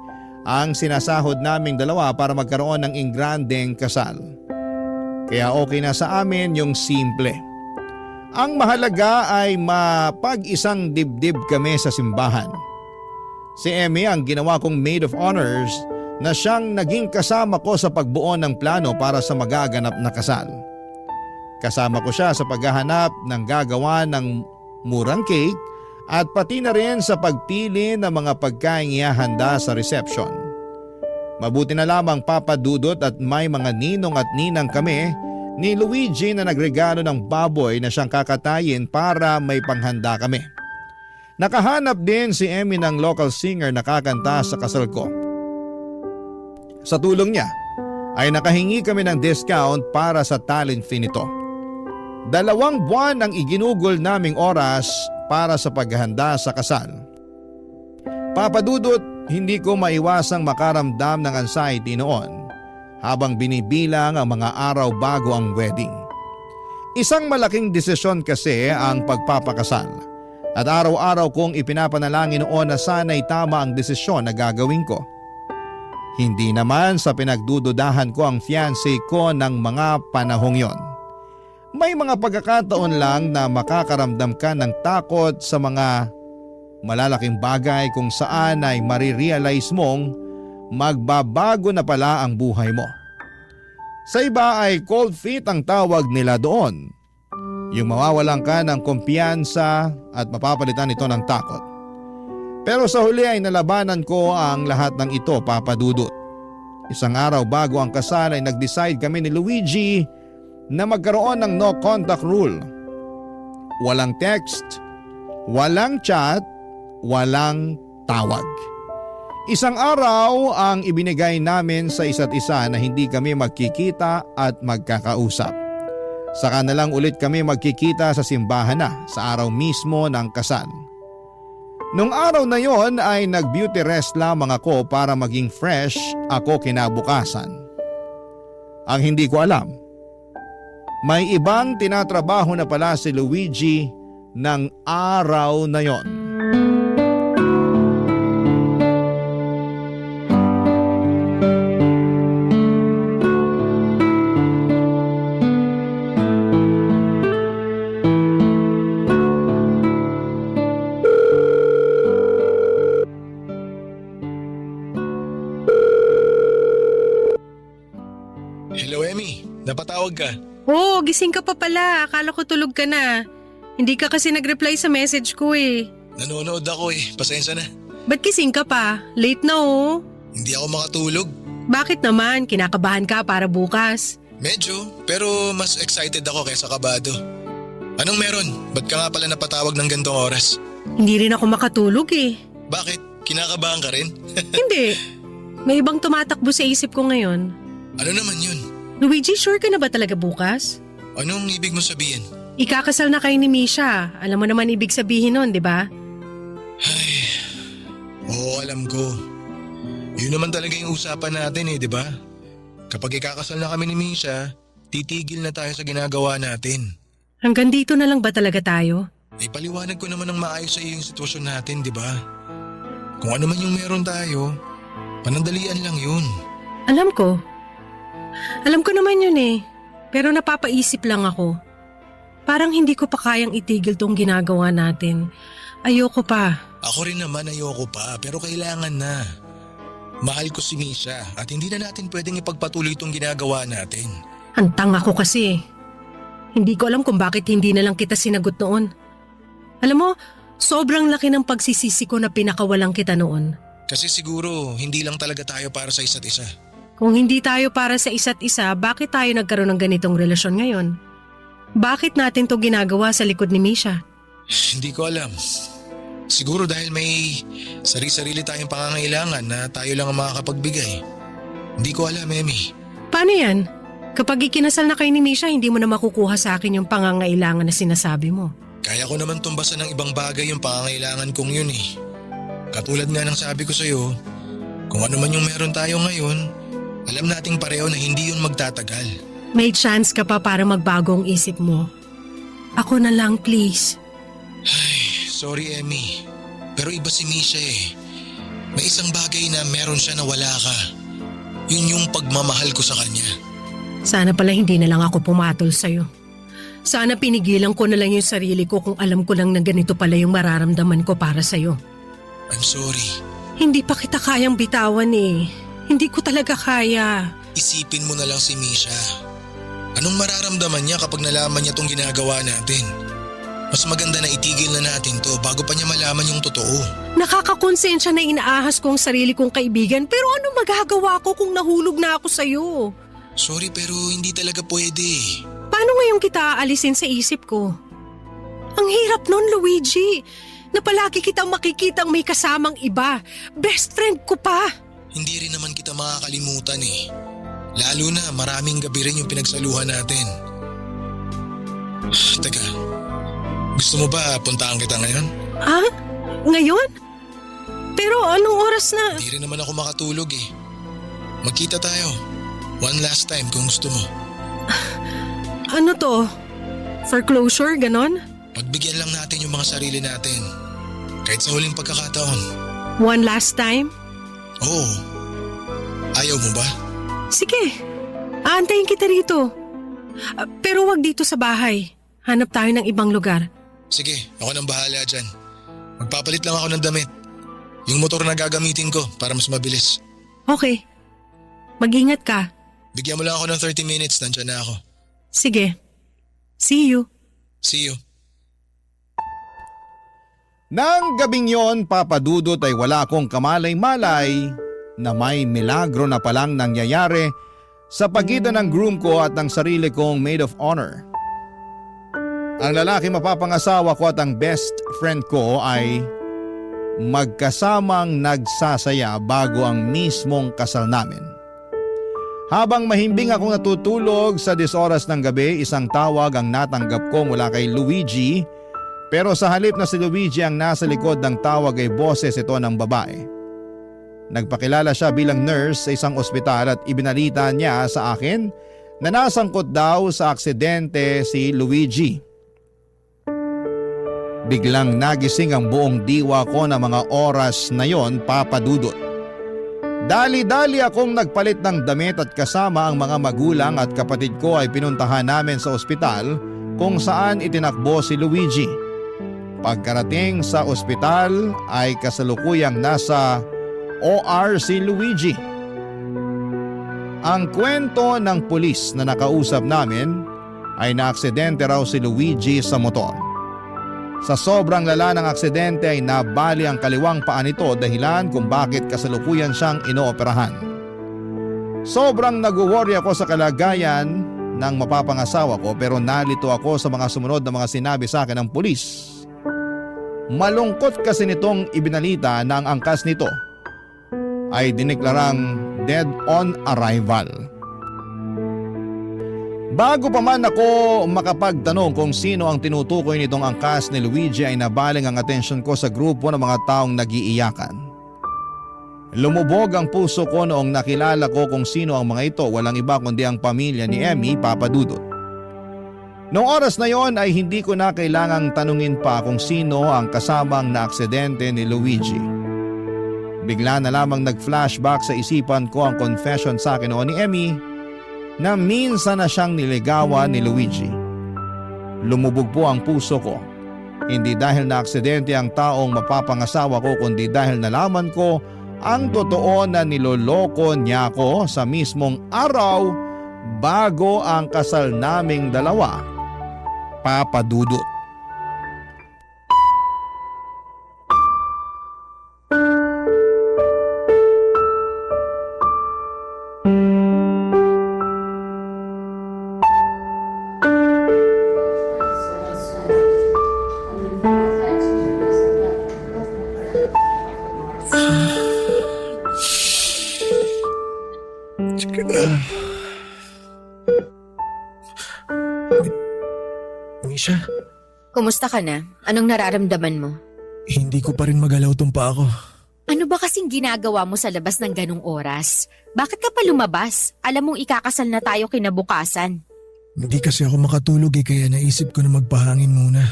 ang sinasahod naming dalawa para magkaroon ng ingrandeng kasal. Kaya okay na sa amin yung simple. Ang mahalaga ay mapag-isang dibdib kami sa simbahan. Si Emmy ang ginawa kong maid of honors na siyang naging kasama ko sa pagbuo ng plano para sa magaganap na kasal. Kasama ko siya sa paghahanap ng gagawa ng murang cake at pati na rin sa pagpili ng mga pagkain ihahanda sa reception. Mabuti na lamang, Papa Dudut, at may mga ninong at ninang kami ni Luigi na nagregalo ng baboy na siyang kakatayin para may panghanda kami. Nakahanap din si Emmy ng local singer na kakanta sa kasal ko. Sa tulong niya ay nakahingi kami ng discount para sa talent fee nito. 2 buwan ang iginugol naming oras para sa paghahanda sa kasal. Papa Dudut, hindi ko maiwasang makaramdam ng anxiety noon habang binibilang ang mga araw bago ang wedding. Isang malaking desisyon kasi ang pagpapakasal at araw-araw kong ipinapanalangin noon na sana'y tama ang desisyon na gagawin ko. Hindi naman sa pinagdududahan ko ang fiancé ko ng mga panahong yon. May mga pagkakataon lang na makakaramdam ka ng takot sa mga malalaking bagay kung saan ay marirealize mong magbabago na pala ang buhay mo. Sa iba ay cold feet ang tawag nila doon. Yung mawawalan ka ng kumpiyansa at mapapalitan ito ng takot. Pero sa huli ay nalabanan ko ang lahat ng ito, Papa Dudut. Isang araw bago ang kasal ay nag-decide kami ni Luigi na magkaroon ng no contact rule. Walang text, walang chat, walang tawag. Isang araw ang ibinigay namin sa isa't isa na hindi kami magkikita at magkakausap. Saka na lang ulit kami magkikita sa simbahan na sa araw mismo ng kasal. Nung araw na yon ay nag-beauty rest lamang ako para maging fresh ako kinabukasan. Ang hindi ko alam, may ibang tinatrabaho na pala si Luigi ng araw na yon. Hello, Emmy. Napatawag ka. Oh, gising ka pa pala. Akala ko tulog ka na. Hindi ka kasi nag-reply sa message ko eh. Nanonood ako eh. Pasensya na. Ba't gising ka pa? Late na oh. Hindi ako makatulog. Bakit naman? Kinakabahan ka para bukas. Medyo, pero mas excited ako kaysa kabado. Anong meron? Ba't ka nga pala napatawag ng gantong oras? Hindi rin ako makatulog eh. Bakit? Kinakabahan ka rin? Hindi. May ibang tumatakbo sa isip ko ngayon. Ano naman yun? Luigi, sure ka na ba talaga bukas? Anong ibig mo sabihin? Ikakasal na kayo ni Misha. Alam mo naman ibig sabihin nun, di ba? Ay, oo alam ko. Yun naman talaga yung usapan natin eh, di ba? Kapag ikakasal na kami ni Misha, titigil na tayo sa ginagawa natin. Hanggang dito na lang ba talaga tayo? Ay paliwanag ko naman ng maayos sa iyo yung sitwasyon natin, di ba? Kung ano man yung meron tayo, panandalian lang yun. Alam ko. Alam ko naman yun eh. Pero napapaisip lang ako. Parang hindi ko pa kayang itigil tong ginagawa natin. Ayoko pa. Ako rin naman ayoko pa, pero kailangan na. Mahal ko si Misha at hindi na natin pwedeng ipagpatuloy itong ginagawa natin. Hantang ako kasi. Hindi ko alam kung bakit hindi na lang kita sinagot noon. Alam mo, sobrang laki ng pagsisisi ko na pinakawalang kita noon. Kasi siguro hindi lang talaga tayo para sa isa't isa. Kung hindi tayo para sa isa't isa, bakit tayo nagkaroon ng ganitong relasyon ngayon? Bakit natin to ginagawa sa likod ni Misha? Hindi ko alam. Siguro dahil may sarili-sarili tayong pangangailangan na tayo lang ang makakapagbigay. Hindi ko alam, Emmy. Paano yan? Kapag ikinasal na kayo ni Misha, hindi mo na makukuha sa akin yung pangangailangan na sinasabi mo. Kaya ko naman tumbasan ng ibang bagay yung pangangailangan kong yun eh. Katulad nga ng sabi ko sa'yo, kung ano man yung meron tayo ngayon, alam nating pareho na hindi yun magtatagal. May chance ka pa para magbago ang isip mo. Ako na lang, please. Sorry, Emmy. Pero iba si Misha eh. May isang bagay na meron siya na wala ka. Yun yung pagmamahal ko sa kanya. Sana pala hindi na lang ako pumatol sa'yo. Sana pinigilan ko na lang yung sarili ko kung alam ko lang na ganito pala yung mararamdaman ko para sa'yo. I'm sorry. Hindi pa kita kayang bitawan eh. Hindi ko talaga kaya. Isipin mo na lang si Misha. Anong mararamdaman niya kapag nalaman niya tong ginagawa natin? Mas maganda na itigil na natin to bago pa niya malaman yung totoo. Nakakakonsensya na inaahas ko ang sarili kong kaibigan, pero ano magagawa ko kung nahulog na ako sa'yo? Sorry pero hindi talaga pwede. Paano ngayon kita aalisin sa isip ko? Ang hirap nun, Luigi. Na palagi kitang makikitang may kasamang iba. Best friend ko pa. Hindi rin naman kita makakalimutan eh. Lalo na maraming gabi rin yung pinagsaluhan natin. Teka, gusto mo ba puntahan kita ngayon? Ah? Ngayon? Pero anong oras na? Hindi rin naman ako makatulog eh. Magkita tayo. One last time kung gusto mo. Ano to? For closure, ganon? Pagbigyan lang natin yung mga sarili natin. Kahit sa huling pagkakataon. One last time? Oo. Ayaw mo ba? Sige, aantayin kita rito. Pero wag dito sa bahay. Hanap tayo ng ibang lugar. Sige, ako nang bahala dyan. Magpapalit lang ako ng damit. Yung motor na gagamitin ko para mas mabilis. Okay. Mag-ingat ka. Bigyan mo lang ako ng 30 minutes, nandyan na ako. Sige. See you. See you. Nang gabing yon, Papa Dudut, ay wala akong kamalay-malay na may milagro na palang nangyayari sa pagitan ng groom ko at ng sarili kong maid of honor. Ang lalaki mapapangasawa ko at ang best friend ko ay magkasamang nagsasaya bago ang mismong kasal namin. Habang mahimbing akong natutulog sa 10 oras ng gabi, isang tawag ang natanggap ko mula kay Luigi, pero sa halip na si Luigi ang nasa likod ng tawag ay boses ito ng babae. Nagpakilala siya bilang nurse sa isang ospital at ibinalita niya sa akin na nasangkot daw sa aksidente si Luigi. Biglang nagising ang buong diwa ko na mga oras na yon, Papa Dudut. Dali-dali akong nagpalit ng damit at kasama ang mga magulang at kapatid ko ay pinuntahan namin sa ospital kung saan itinakbo si Luigi. Pagkarating sa ospital ay kasalukuyang nasa OR si Luigi. Ang kwento ng pulis na nakausap namin ay naaksidente raw si Luigi sa motor. Sa sobrang lala ng aksidente ay nabali ang kaliwang paa nito dahilan kung bakit kasalukuyan siyang inooperahan. Sobrang nag-worry ako sa kalagayan ng mapapangasawa ko pero nalito ako sa mga sumunod na mga sinabi sa akin ng pulis. Malungkot kasi nitong ibinalita na ang angkas nito ay diniklarang dead on arrival. Bago pa man ako makapagtanong kung sino ang tinutukoy nitong angkas ni Luigi ay nabaling ang atensyon ko sa grupo ng mga taong nag-iiyakan. Lumubog ang puso ko noong nakilala ko kung sino ang mga ito, walang iba kundi ang pamilya ni Emmy, Papa Dudut. Noong oras na yon ay hindi ko na kailangang tanungin pa kung sino ang kasamang na aksidente ni Luigi. Bigla na lamang nag-flashback sa isipan ko ang confession sa akin noon ni Emmy na minsan na siyang niligawan ni Luigi. Lumubog po ang puso ko. Hindi dahil na aksidente ang taong mapapangasawa ko kundi dahil nalaman ko ang totoo na niloloko niya ako sa mismong araw bago ang kasal naming dalawa, Papa Dudut. Misha, Kumusta ka na? Anong nararamdaman mo? hindi ko pa rin magalaw tong pa ako. Ano ba kasing ginagawa mo sa labas ng ganong oras? Bakit ka pa lumabas? Alam mong ikakasal na tayo kinabukasan. Hindi kasi ako makatulog kaya naisip ko na magpahangin muna.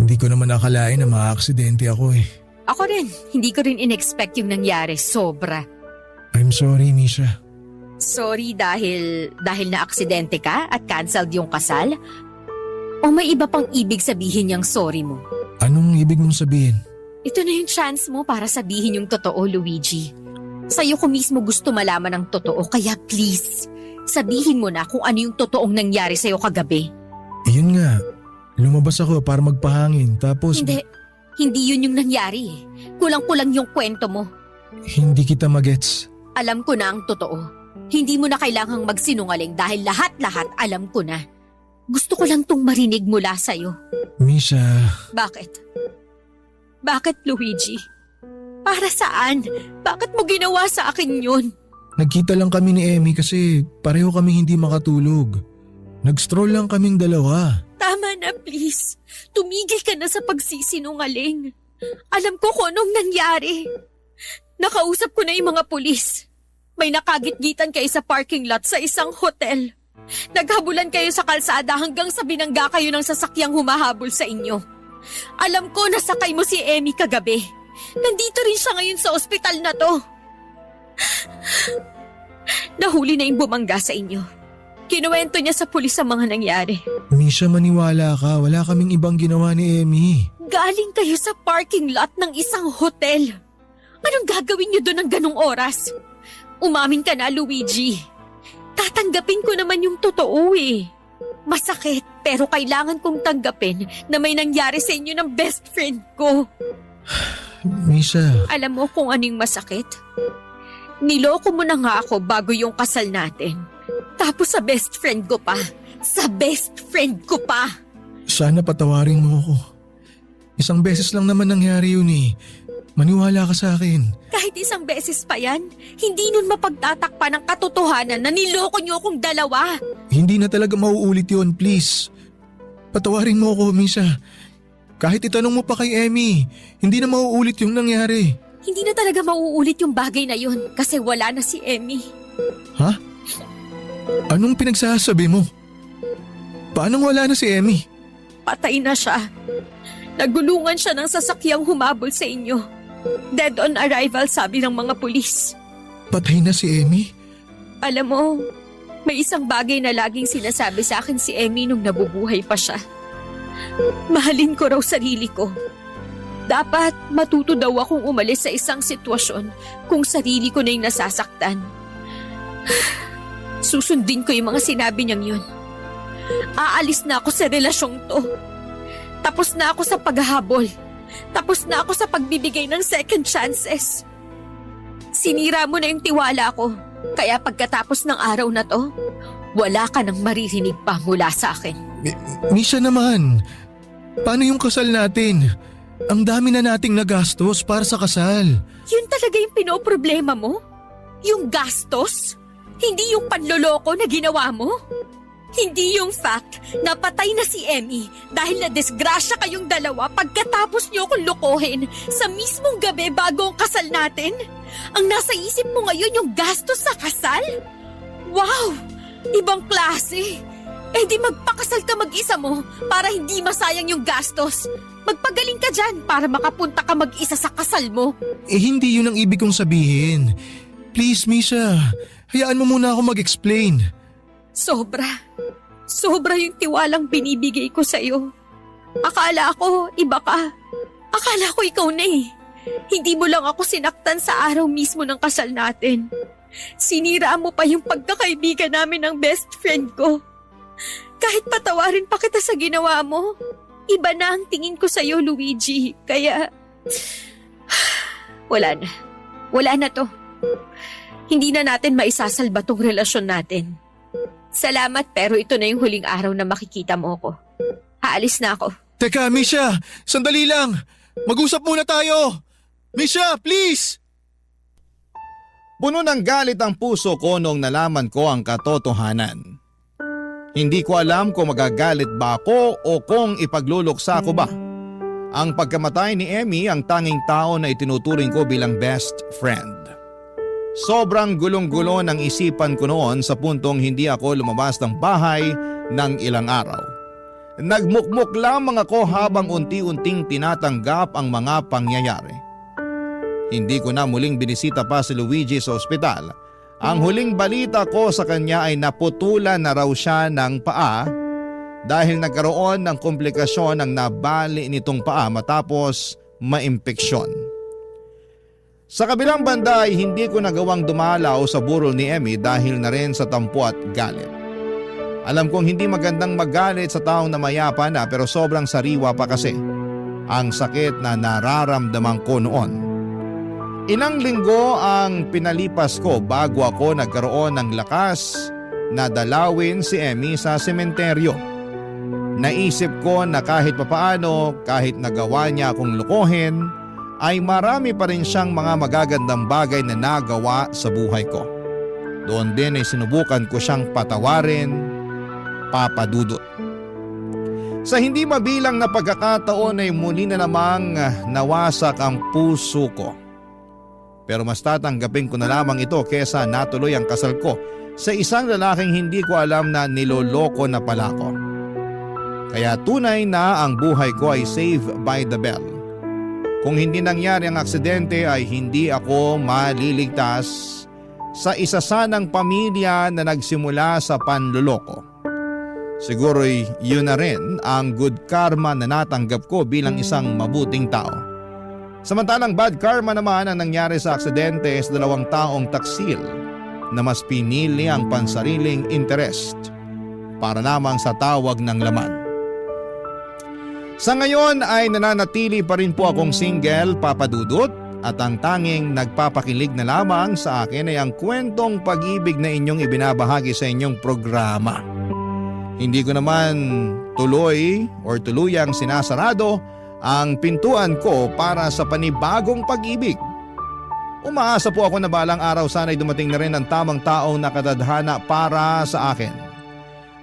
Hindi ko naman akalain na maaaksidente ako eh. Ako rin, hindi ko rin in-expect yung nangyari. Sobra. I'm sorry, Misha. Sorry dahil na-aksidente ka at cancelled yung kasal? O may iba pang ibig sabihin yung sorry mo? Anong ibig mong sabihin? Ito na yung chance mo para sabihin yung totoo, Luigi. Sa'yo ko mismo gusto malaman ang totoo, kaya please, sabihin mo na kung ano yung totoong nangyari sa'yo kagabi. Yun nga, lumabas ako para magpahangin tapos… Hindi yun yung nangyari eh. Kulang-kulang yung kwento mo. Hindi kita magets. Alam ko na ang totoo. Hindi mo na kailangang magsinungaling dahil lahat-lahat alam ko na. Gusto ko lang tong marinig mula sa'yo. Misha… Bakit? Bakit, Luigi? Para saan? Bakit mo ginawa sa akin yun? Nagkita lang kami ni Emmy kasi pareho kami hindi makatulog. Nag-stroll lang kaming dalawa. Tama na, please. Tumigil ka na sa pagsisinungaling. Alam ko kung anong nangyari. Nakausap ko na yung mga pulis. May nakagitgitan kayo sa parking lot sa isang hotel. Naghabulan kayo sa kalsada hanggang sa binangga kayo ng sasakyang humahabol sa inyo. Alam ko nasakay mo si Emmy kagabi. Nandito rin siya ngayon sa ospital na to. Nahuli na yung bumangga sa inyo. Kinuwento niya sa pulis ang mga nangyari. Misha, maniwala ka. Wala kaming ibang ginawa ni Emmy. Galing kayo sa parking lot ng isang hotel. Anong gagawin niyo doon ng ganong oras? Umamin ka na, Luigi. Tatanggapin ko naman yung totoo eh. Masakit, pero kailangan kong tanggapin na may nangyari sa inyo ng best friend ko. Misha… Alam mo kung anong masakit? Niloko mo na nga ako bago yung kasal natin. Tapos sa best friend ko pa. Sa best friend ko pa. Sana patawarin mo ako. Isang beses lang naman nangyari yun eh. Maniwala ka sa akin. Kahit isang beses pa yan, hindi nun mapagtatakpan ng katotohanan na niloko niyo akong dalawa. Hindi na talaga mauulit yun, please. Patawarin mo ako, Misha. Kahit itanong mo pa kay Emmy, hindi na mauulit yung nangyari. Hindi na talaga mauulit yung bagay na yun kasi wala na si Emmy. Ha? Anong pinagsasabi mo? Paano wala na si Emmy? Patay na siya. Nagulungan siya ng sasakyang humabol sa inyo. Dead on arrival, sabi ng mga pulis. Patay na si Emmy? Alam mo, may isang bagay na laging sinasabi sa akin si Emmy nung nabubuhay pa siya. Mahalin ko raw sarili ko. Dapat matuto daw akong umalis sa isang sitwasyon kung sarili ko na yung nasasaktan. Susundin ko yung mga sinabi niyang yun. Aalis na ako sa relasyong to. Tapos na ako sa paghahabol. Tapos na ako sa pagbibigay ng second chances. Sinira mo na yung tiwala ko. Kaya pagkatapos ng araw na to, wala ka nang maririnig pa mula sa akin. Misha naman, paano yung kasal natin? Ang dami na nating nagastos para sa kasal. Yun talaga yung pinoproblema mo? Yung gastos? Hindi yung panloloko na ginawa mo? Hindi yung fact na patay na si Emmy dahil na-disgrasya kayong dalawa pagkatapos niyo akong lokohin sa mismong gabi bago ang kasal natin? Ang nasa isip mo ngayon yung gastos sa kasal? Wow! Ibang klase! Eh di magpakasal ka mag-isa mo para hindi masayang yung gastos. Magpagaling ka dyan para makapunta ka mag-isa sa kasal mo. Eh hindi yun ang ibig kong sabihin. Please, Misha, hayaan mo muna ako mag-explain. Sobra. Sobra yung tiwalang binibigay ko sa'yo. Akala ko iba ka. Akala ko ikaw na eh. Hindi mo lang ako sinaktan sa araw mismo ng kasal natin. Sinira mo pa yung pagkakaibigan namin ng best friend ko. Kahit patawarin pa kita sa ginawa mo, iba na ang tingin ko sa'yo, Luigi. Kaya, wala na. Wala na to. Hindi na natin maisasalba tong relasyon natin. Salamat pero ito na yung huling araw na makikita mo ko. Haalis na ako. Teka, Misha, sandali lang. Mag-usap muna tayo. Misha, please! Puno ng galit ang puso ko nung nalaman ko ang katotohanan. Hindi ko alam kung magagalit ba ako o kung ipagluluksa ko ba. Ang pagkamatay ni Emmy ang tanging tao na itinuturing ko bilang best friend. Sobrang gulong-gulo ng isipan ko noon sa puntong hindi ako lumabas ng bahay ng ilang araw. Nagmukmuk lamang ako habang unti-unting tinatanggap ang mga pangyayari. Hindi ko na muling binisita pa si Luigi sa ospital. Ang huling balita ko sa kanya ay naputulan na raw siya ng paa dahil nagkaroon ng komplikasyon ang nabali nitong paa matapos maimpeksyon. Sa kabilang banda ay hindi ko nagawang dumalaw sa burol ni Emmy dahil na rin sa tampo at galit. Alam kong hindi magandang magalit sa taong na mayapa na pero sobrang sariwa pa kasi ang sakit na nararamdaman ko noon. Ilang linggo ang pinalipas ko bago ako nagkaroon ng lakas na dalawin si Emmy sa sementeryo. Naisip ko na kahit papaano, kahit nagawa niya akong lukohin, ay marami pa rin siyang mga magagandang bagay na nagawa sa buhay ko. Doon din ay sinubukan ko siyang patawarin, papadudot. Sa hindi mabilang na pagkakataon ay muli na namang nawasak ang puso ko. Pero mas tatanggapin ko na lamang ito kesa natuloy ang kasal ko sa isang lalaking hindi ko alam na niloloko na pala ko. Kaya tunay na ang buhay ko ay saved by the bell. Kung hindi nangyari ang aksidente ay hindi ako maliligtas sa isa sanang pamilya na nagsimula sa panloloko. Siguro'y yun na rin ang good karma na natanggap ko bilang isang mabuting tao. Samantalang bad karma naman ang nangyari sa aksidente sa dalawang taong taksil na mas pinili ang pansariling interest para lamang sa tawag ng laman. Sa ngayon ay nananatili pa rin po akong single, papadudot, at ang tanging nagpapakilig na lamang sa akin ay ang kwentong pag-ibig na inyong ibinabahagi sa inyong programa. Hindi ko naman tuluyang sinasarado ang pintuan ko para sa panibagong pag-ibig. Umaasa po ako na balang araw sana'y dumating na rin ang tamang taong nakatadhana para sa akin.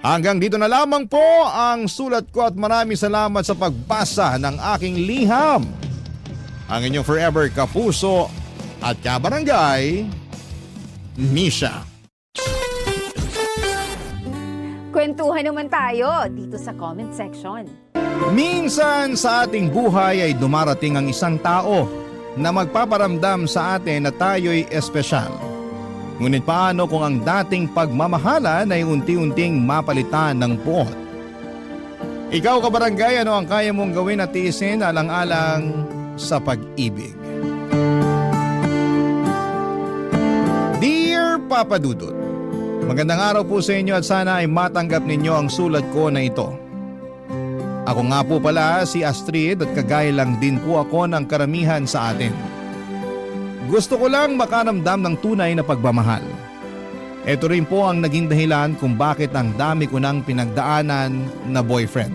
Hanggang dito na lamang po ang sulat ko at maraming salamat sa pagbasa ng aking liham. Ang inyong forever kapuso at kabarangay, Misha. Kwentuhan naman tayo dito sa comment section. Minsan sa ating buhay ay dumarating ang isang tao na magpaparamdam sa atin na tayo'y espesyal. Ngunit paano kung ang dating pagmamahalan ay unti-unting mapalitan ng puot? Ikaw kabarangay, ano ang kaya mong gawin at tiisin alang-alang sa pag-ibig? Dear Papa Dudut, magandang araw po sa inyo at sana ay matanggap ninyo ang sulat ko na ito. Ako nga po pala si Astrid at kagaya lang din po ako ng karamihan sa atin. Gusto ko lang makaramdam ng tunay na pagmamahal. Ito rin po ang naging dahilan kung bakit ang dami ko nang pinagdaanan na boyfriend.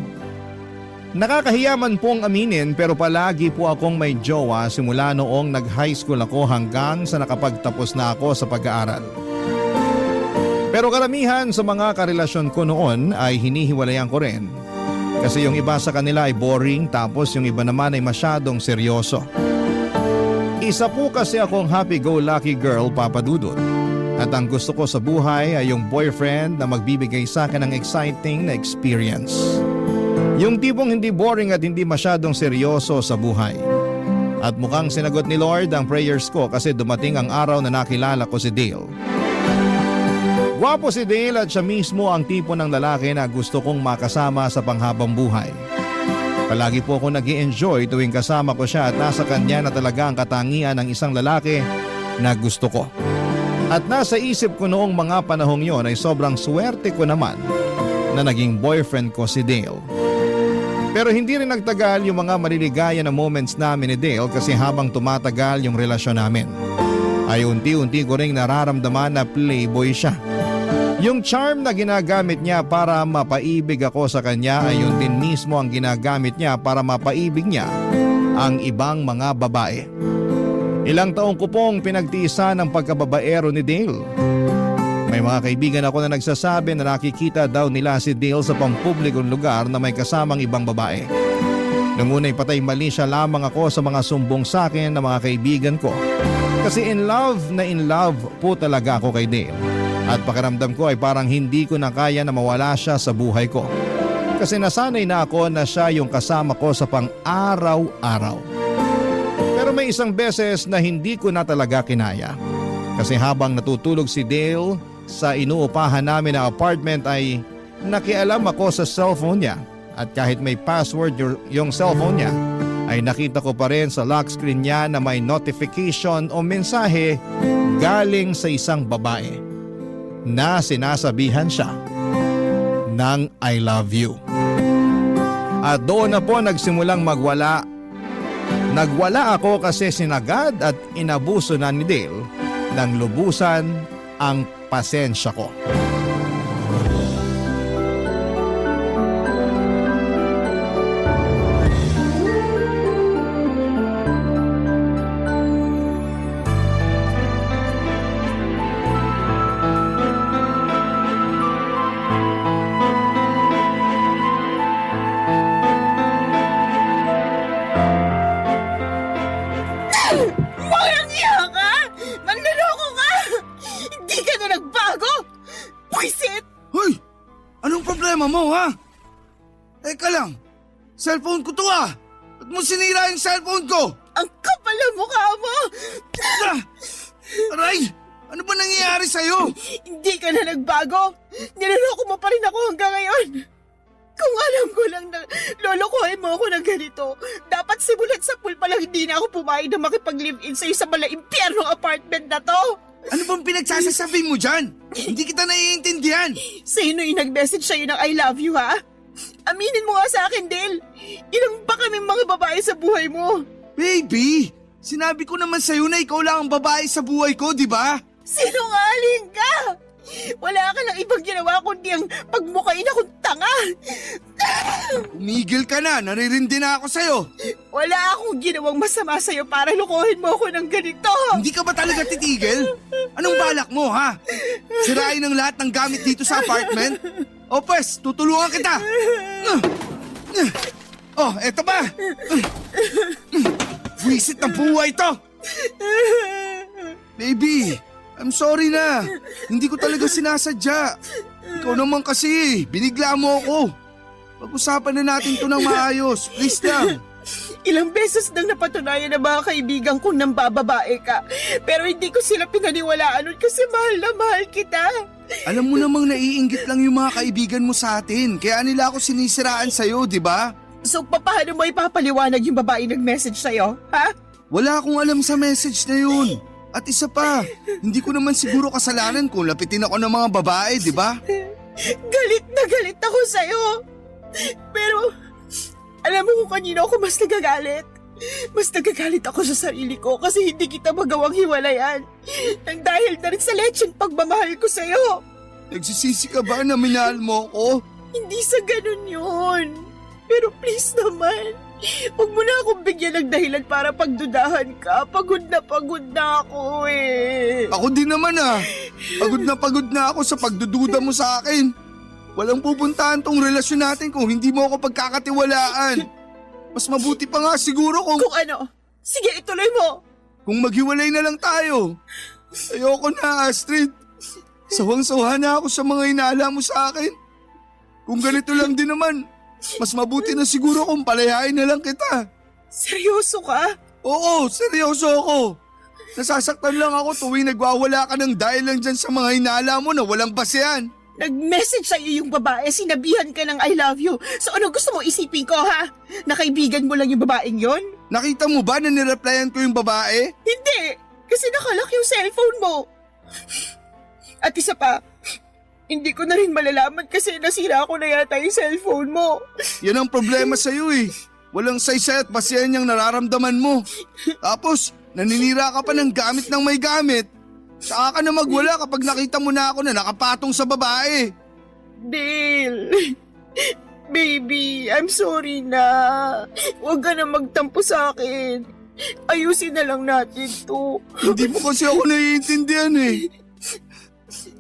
Nakakahiya man pong aminin pero palagi po akong may jowa simula noong nag-high school ako hanggang sa nakapagtapos na ako sa pag-aaral. Pero karamihan sa mga karelasyon ko noon ay hinihiwalayan ko rin. Kasi yung iba sa kanila ay boring tapos yung iba naman ay masyadong seryoso. Isa po kasi akong happy-go-lucky girl, Papa Dudut. At ang gusto ko sa buhay ay yung boyfriend na magbibigay sa akin ng exciting na experience. Yung tipong hindi boring at hindi masyadong seryoso sa buhay. At mukhang sinagot ni Lord ang prayers ko kasi dumating ang araw na nakilala ko si Dale. Gwapo si Dale at siya mismo ang tipo ng lalaki na gusto kong makasama sa panghabang buhay. Palagi po ako nag-i-enjoy tuwing kasama ko siya at nasa kanya na talaga ang katangian ng isang lalaki na gusto ko. At nasa isip ko noong mga panahong yon ay sobrang swerte ko naman na naging boyfriend ko si Dale. Pero hindi rin nagtagal yung mga maliligaya na moments namin ni Dale kasi habang tumatagal yung relasyon namin ay unti-unti ko ring nararamdaman na playboy siya. Yung charm na ginagamit niya para mapaibig ako sa kanya ay yun din mismo ang ginagamit niya para mapaibig niya ang ibang mga babae. Ilang taong ko pong pinagtiisan ang pagkababaero ni Dale. May mga kaibigan ako na nagsasabi na nakikita daw nila si Dale sa pampublikong lugar na may kasamang ibang babae. Nung una'y patay mali siya lamang ako sa mga sumbong sa akin ng mga kaibigan ko. Kasi in love po talaga ako kay Dale. At pakiramdam ko ay parang hindi ko na kaya na mawala siya sa buhay ko. Kasi nasanay na ako na siya yung kasama ko sa pang-araw-araw. Pero may isang beses na hindi ko na talaga kinaya. Kasi habang natutulog si Dale sa inuupahan namin na apartment ay nakialam ako sa cellphone niya. At kahit may password yung cellphone niya ay nakita ko pa rin sa lock screen niya na may notification o mensahe galing sa isang babae na sinasabihan siya ng I love you. At doon na po nagsimulang magwala. Nagwala ako kasi sinagad at inabuso na ni Dale ng lubusan ang pasensya ko. Walang iya ka! Manloloko ka! Hindi ka na nagbago! Pwisit! Hoy! Anong problema mo, ha? Teka lang. Cellphone ko to, ha? Ba't mo sinira yung cellphone ko? Ang kapal ng mukha mo! Ah! Aray! Ano ba nangyayari sa'yo? Hindi ka na nagbago! Niloloko mo pa rin ako hanggang ngayon! Kung alam ko lang na lolokohin mo ako ng ganito, dapat simulat sa pool pa lang hindi na ako pumayag na makipag-live-in sa'yo sa mala impyernong apartment na to! Ano bang pinagsasasabi mo dyan? Hindi kita naiintindihan! Sino yung nag-message sa'yo ng I love you, ha? Aminin mo nga sa akin, Dale! Ilang ba kaming mga babae sa buhay mo? Baby! Sinabi ko naman sa'yo na ikaw lang ang babae sa buhay ko, di ba? Sinungaling ka! Wala ka lang ibang ginawa kundi ang pagmukain akong tanga. Umigil ka na, naririndi na ako sa'yo. Wala akong ginawang masama sa'yo para lukuhin mo ako ng ganito. Hindi ka ba talaga titigil? Anong balak mo, ha? Sirain ang lahat ng gamit dito sa apartment? O pues, tutulungan kita. Oh, eto ba? Wisit ng buhay to. Baby, I'm sorry na. Hindi ko talaga sinasadya. Ikaw naman kasi, binigla mo ako. Pag-usapan na natin to ng maayos. Please lang. Ilang beses nang napatunayan ng mga kaibigan kong nambababae ka. Pero hindi ko sila pinaniwalaan nun kasi mahal na mahal kita. Alam mo namang naiinggit lang yung mga kaibigan mo sa atin. Kaya nila ako sinisiraan sa'yo, di ba? So paano mo ipapaliwanag yung babae nag-message sa'yo, ha? Wala akong alam sa message na yun. At isa pa, hindi ko naman siguro kasalanan kung lapitin ako ng mga babae, di ba? Galit na galit ako sa'yo. Pero, alam mo kung kanino ako mas nagagalit? Mas nagagalit ako sa sarili ko kasi hindi kita magawang hiwalayan. Nang dahil na rin sa lecheng pagmamahal ko sa'yo. Nagsisisi ka ba na minahal mo ako? Hindi sa ganun yun. Pero please naman, huwag mo na akong bigyan ng dahilan para pagdudahan ka. Pagod na ako eh. Ako din naman ah. Pagod na ako sa pagdududa mo sa akin. Walang pupuntahan tong relasyon natin kung hindi mo ako pagkakatiwalaan. Mas mabuti pa nga siguro kung Kung ano, sige ituloy mo. maghiwalay na lang tayo. Ayoko na, Astrid. Sawang-sawa na ako sa mga inaala mo sa akin. Kung ganito lang din naman, mas mabuti na siguro kung palayain na lang kita. Seryoso ka? Oo, seryoso ako. Nasasaktan lang ako tuwing nagwawala ka ng dahil lang dyan sa mga inaala mo na walang basehan. Nag-message sa'yo yung babae, sinabihan ka ng I love you. So ano gusto mo isipin ko ha? Na kaibigan mo lang yung babaeng yon? Nakita mo ba na nireplyan ko yung babae? Hindi! Kasi nakalock yung cellphone mo. At isa pa, hindi ko na rin malalaman kasi nasira ko na yata yung cellphone mo. Yan ang problema sa'yo eh. Walang saysay at basehan yung nararamdaman mo. Tapos, naninira ka pa ng gamit ng may gamit. Saka ka na magwala kapag nakita mo na ako na nakapatong sa babae. Dale, baby, I'm sorry na. Huwag ka na magtampo sa akin. Ayusin na lang natin to. Hindi mo kasi ako naiintindihan eh.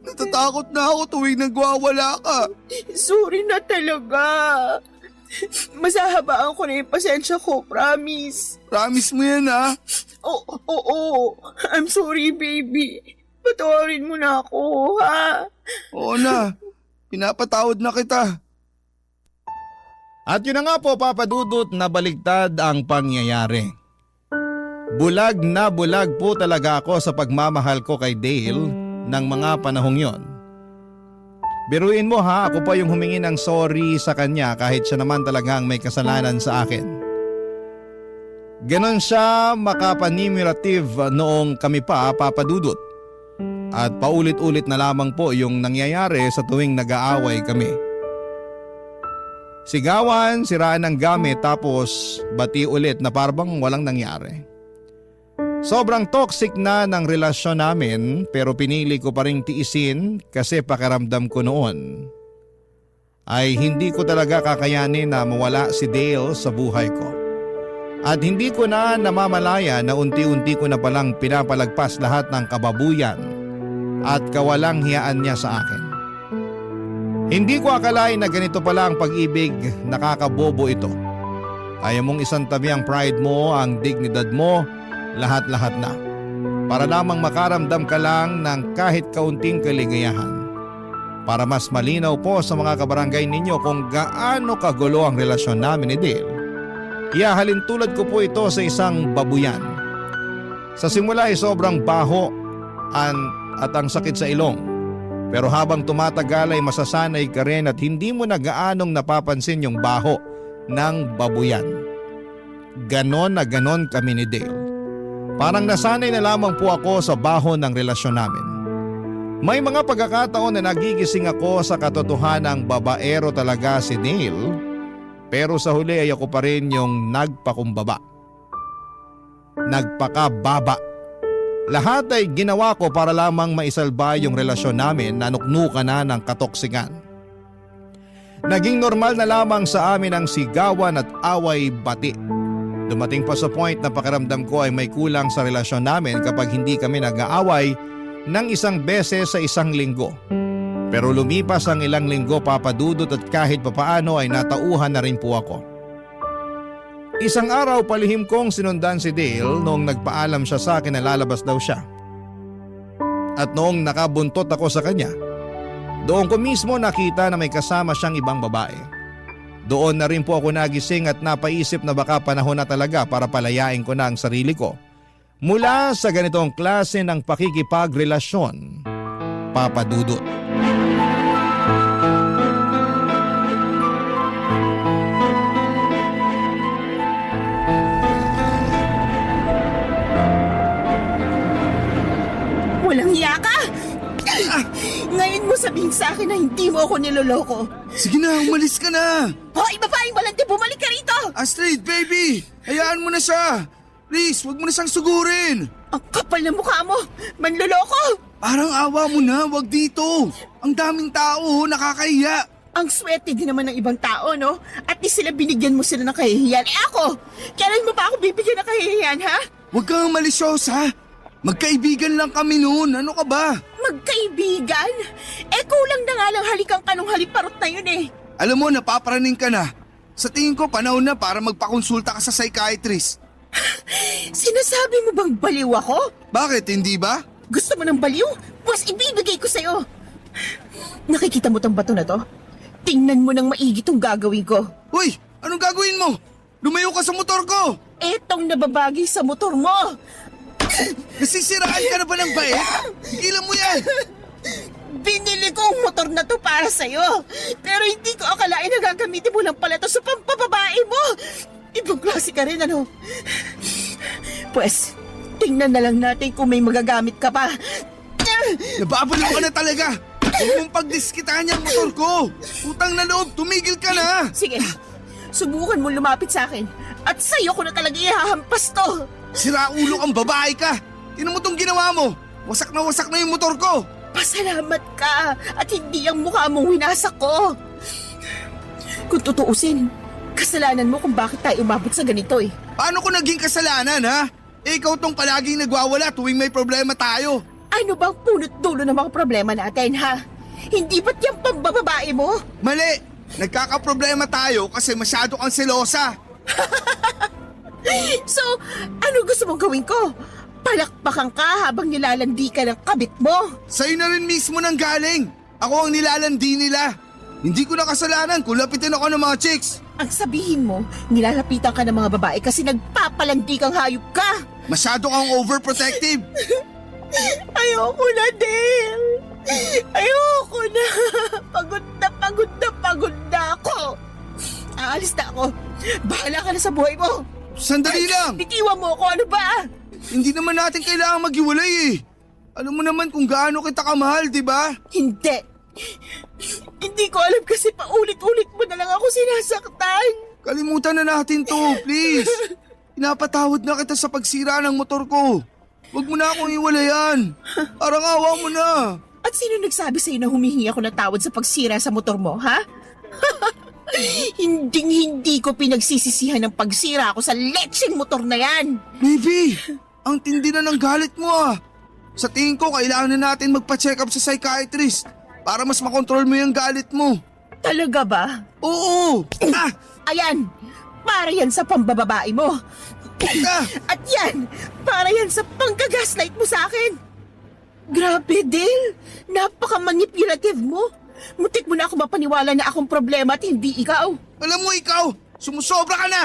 Natatakot na ako tuwing nagwawala ka. Sorry na talaga. Masahabaan ko na yung pasensya ko, promise. Promise mo yan ha? Oo. I'm sorry, baby. Patawarin mo na ako, ha? Oo na. Pinapatawad na kita. At yun na nga po, Papa Dudut, na baligtad ang pangyayari. Bulag na bulag po talaga ako sa pagmamahal ko kay Dale ng mga panahong yon. Biruin mo ha, ako pa yung humingi ng sorry sa kanya kahit siya naman talagang may kasalanan sa akin. Ganon siya makapanimulative noong kami pa, Papa Dudut. At paulit-ulit na lamang po yung nangyayari sa tuwing nag-aaway kami. Sigawan, siraan ng gamit tapos bati ulit na parang walang nangyari. Sobrang toxic na ng relasyon namin pero pinili ko pa ring tiisin kasi pakiramdam ko noon ay hindi ko talaga kakayanin na mawala si Dale sa buhay ko. At hindi ko na namamalaya na unti-unti ko na palang pinapalagpas lahat ng kababuyan at kawalang hiyaan niya sa akin. Hindi ko akalain na ganito pala ang pag-ibig, nakakabobo ito. Kaya mong isantabi ang pride mo, ang dignidad mo, lahat-lahat na. Para lamang makaramdam ka lang ng kahit kaunting kaligayahan. Para mas malinaw po sa mga kabarangay ninyo kung gaano kagulo ang relasyon namin ni Dale, ihahalin tulad ko po ito sa isang babuyan. Sa simula ay sobrang baho at ang sakit sa ilong. Pero habang tumatagal ay masasanay ka rin at hindi mo na gaanong napapansin yung baho ng babuyan. Ganon na ganon kami ni Dale. Parang nasanay na lamang po ako sa baho ng relasyon namin. May mga pagkakataon na nagigising ako sa katotohanang babaero talaga si Dale, pero sa huli ay ako pa rin yung nagpakumbaba. nagpakababa. Lahat ay ginawa ko para lamang maisalba yung relasyon namin na nuknukan na ng katoksikan. Naging normal na lamang sa amin ang sigawan at away bati. Dumating pa sa point na pakiramdam ko ay may kulang sa relasyon namin kapag hindi kami nag-aaway ng isang beses sa isang linggo. Pero lumipas ang ilang linggo, Papa Dudut, at kahit papaano ay natauhan na rin po ako. Isang araw palihim kong sinundan si Dale noong nagpaalam siya sa akin na lalabas daw siya. At noong nakabuntot ako sa kanya, doon ko mismo nakita na may kasama siyang ibang babae. Doon na rin po ako nagising at napaisip na baka panahon na talaga para palayain ko na ang sarili ko mula sa ganitong klase ng pakikipagrelasyon, Papa Dudut. Walang hiya ka! Ngayon mo sabihin sa akin na hindi mo ako niloloko. Sige na, umalis ka na. Hoy, babaeng balante, bumalik ka rito! Astrid, baby! Hayaan mo na siya! Please, wag mo na siyang sugurin! Ang kapal na mukha mo! Manloloko! Parang awa mo na, wag dito! Ang daming tao, nakakahiya! Ang swerte din naman ng ibang tao, no? At di sila binigyan mo sila ng kahihiyan. Eh ako! Kailan mo pa ako bibigyan ng kahihiyan, ha? Huwag kang malisyosa! Magkaibigan lang kami noon, ano ka ba? Magkaibigan? Eh kulang na nga lang halikang kanong haliparot na yun eh. Alam mo, napaparaning ka na. Sa tingin ko, panahon na para magpakonsulta ka sa psychiatrist. Sinasabi mo bang baliw ako? Bakit, hindi ba? Gusto mo ng baliw? Pues ibibigay ko sa'yo. Nakikita mo tong bato na to? Tingnan mo nang maigi tong gagawin ko. Uy, anong gagawin mo? Lumayo ka sa motor ko! Etong nababagi sa motor mo. Nasisiraan ka na ba ng bait? Ilan mo yan? Binili ko ang motor na to para sa'yo. Pero hindi ko akalain na gagamitin mo lang pala to sa pampababae mo. Ibang klase ka rin, ano? Pues, tingnan na lang natin kung may magagamit ka pa. Nababalo ka na talaga! Huwag mong pagdiskitahan yung motor ko! Utang na loob, tumigil ka na! Sige, subukan mo lumapit sa akin. At sa'yo ko na talaga ihahampas to. Siraulo kang babae ka! Tinan mo tong ginawa mo! Wasak na yung motor ko! Pasalamat ka at hindi ang mukha mong winasak ko. Kung tutuusin, kasalanan mo kung bakit tayo umabot sa ganito eh. Paano ko naging kasalanan, ha? Eh, ikaw tong palaging nagwawala tuwing may problema tayo. Ano bang punot dulo ng mga problema natin, ha? Hindi ba't yung pambababae mo? Mali! Nagkakaproblema tayo kasi masyado kang selosa. So, ano gusto mong gawin ko? Palakpakan ka habang nilalandi ka ng kabit mo. Sa'yo na rin mismo nang galing. Ako ang nilalandi nila. Hindi ko na kasalanan kung lapitin ako ng mga chicks. Ang sabihin mo, nilalapitan ka ng mga babae kasi nagpapalandi kang hayop ka. Masyado kang overprotective. Ayoko na, Dale. Ayoko na. Pagod na ako. Aalis na ako. Bahala ka na sa buhay mo. Sandali lang. Bitiwan mo ako, ano ba? Hindi naman natin kailangan maghiwalay eh. Alam mo naman kung gaano kita kamahal, di ba? Hindi. Hindi ko alam kasi paulit-ulit mo na lang ako sinasaktan. Kalimutan na natin to, please. Pinapatawad na kita sa pagsira ng motor ko. Huwag mo na akong iwalayan. Parang awa mo na. At sino nagsabi sa'yo na humihingi ako ng tawad sa pagsira sa motor mo, ha? Hindi ko pinagsisisihan ng pagsira ako sa letseng motor na yan. Baby, ang tindi na ng galit mo ah. Sa tingin ko, kailangan na natin magpa-check up sa psychiatrist para mas makontrol mo yung galit mo. Talaga ba? Oo! Ah! Ayan, para yan sa pambababae mo. Ah! At yan, para yan sa panggagaslight mo sa akin. Grabe, Dale. Napaka-manipulative mo. Mutik mo na ako mapaniwala na akong problema at hindi ikaw. Alam mo ikaw, sumusobra ka na!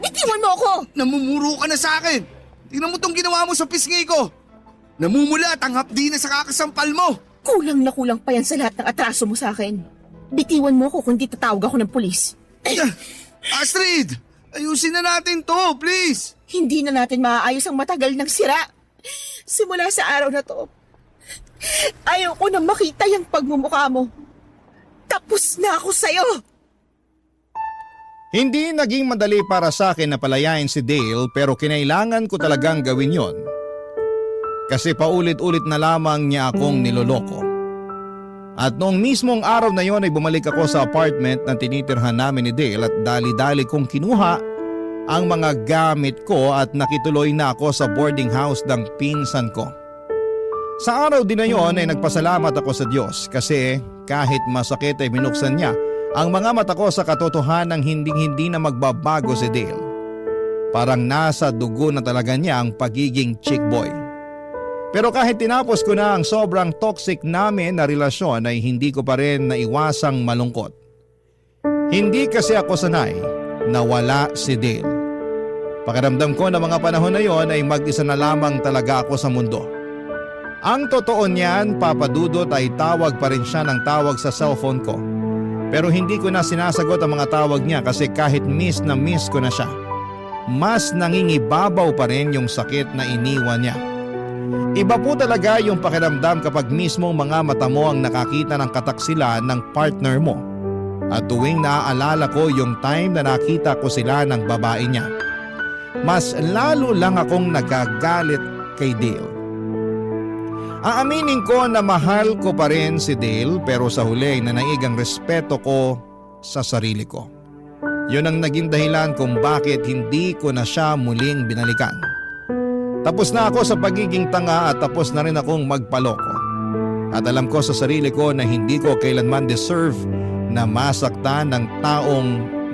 Bitiwan mo ako! Namumuro ka na sa akin! Tingnan mo tong ginawa mo sa pisngi ko! Namumulat ang hapdi na sa kakasampal mo! Kulang na kulang pa yan sa lahat ng atraso mo sa akin. Bitiwan mo ako kung di tatawag ako ng pulis. Astrid! Ayusin na natin to, please! Hindi na natin maaayos ang matagal ng sira. Simula sa araw na to, ayaw ko na makita yung pagmumukha mo. Tapos na ako sa'yo! Hindi naging madali para sa akin na palayain si Dale pero kinailangan ko talagang gawin yon. Kasi paulit-ulit na lamang niya akong niloloko. At noong mismong araw na yon ay bumalik ako sa apartment na tinitirhan namin ni Dale at dali-dali kong kinuha ang mga gamit ko at nakituloy na ako sa boarding house ng pinsan ko. Sa araw din na yon ay nagpasalamat ako sa Diyos kasi kahit masakit ay binuksan niya ang mga mata ko sa katotohanang hindi na magbabago si Dale. Parang nasa dugo na talaga niya ang pagiging chick boy. Pero kahit tinapos ko na ang sobrang toxic namin na relasyon ay hindi ko pa rin naiwasang malungkot. Hindi kasi ako sanay na wala si Dale. Pakiramdam ko na mga panahon na yon ay mag-isa na lamang talaga ako sa mundo. Ang totoo niyan, Papa Dudut, ay tawag pa rin siya ng tawag sa cellphone ko. Pero hindi ko na sinasagot ang mga tawag niya kasi kahit miss na miss ko na siya, mas nangingibabaw pa rin yung sakit na iniwan niya. Iba po talaga yung pakiramdam kapag mismo mga mata mo ang nakakita ng kataksilan ng partner mo. At tuwing naaalala ko yung time na nakita ko sila ng babae niya, mas lalo lang akong nagagalit kay Dale. Aaminin ko na mahal ko pa rin si Dale pero sa huli ay nanaig ang respeto ko sa sarili ko. Yun ang naging dahilan kung bakit hindi ko na siya muling binalikan. Tapos na ako sa pagiging tanga at tapos na rin akong magpaloko. At alam ko sa sarili ko na hindi ko kailanman deserve na masaktan ng taong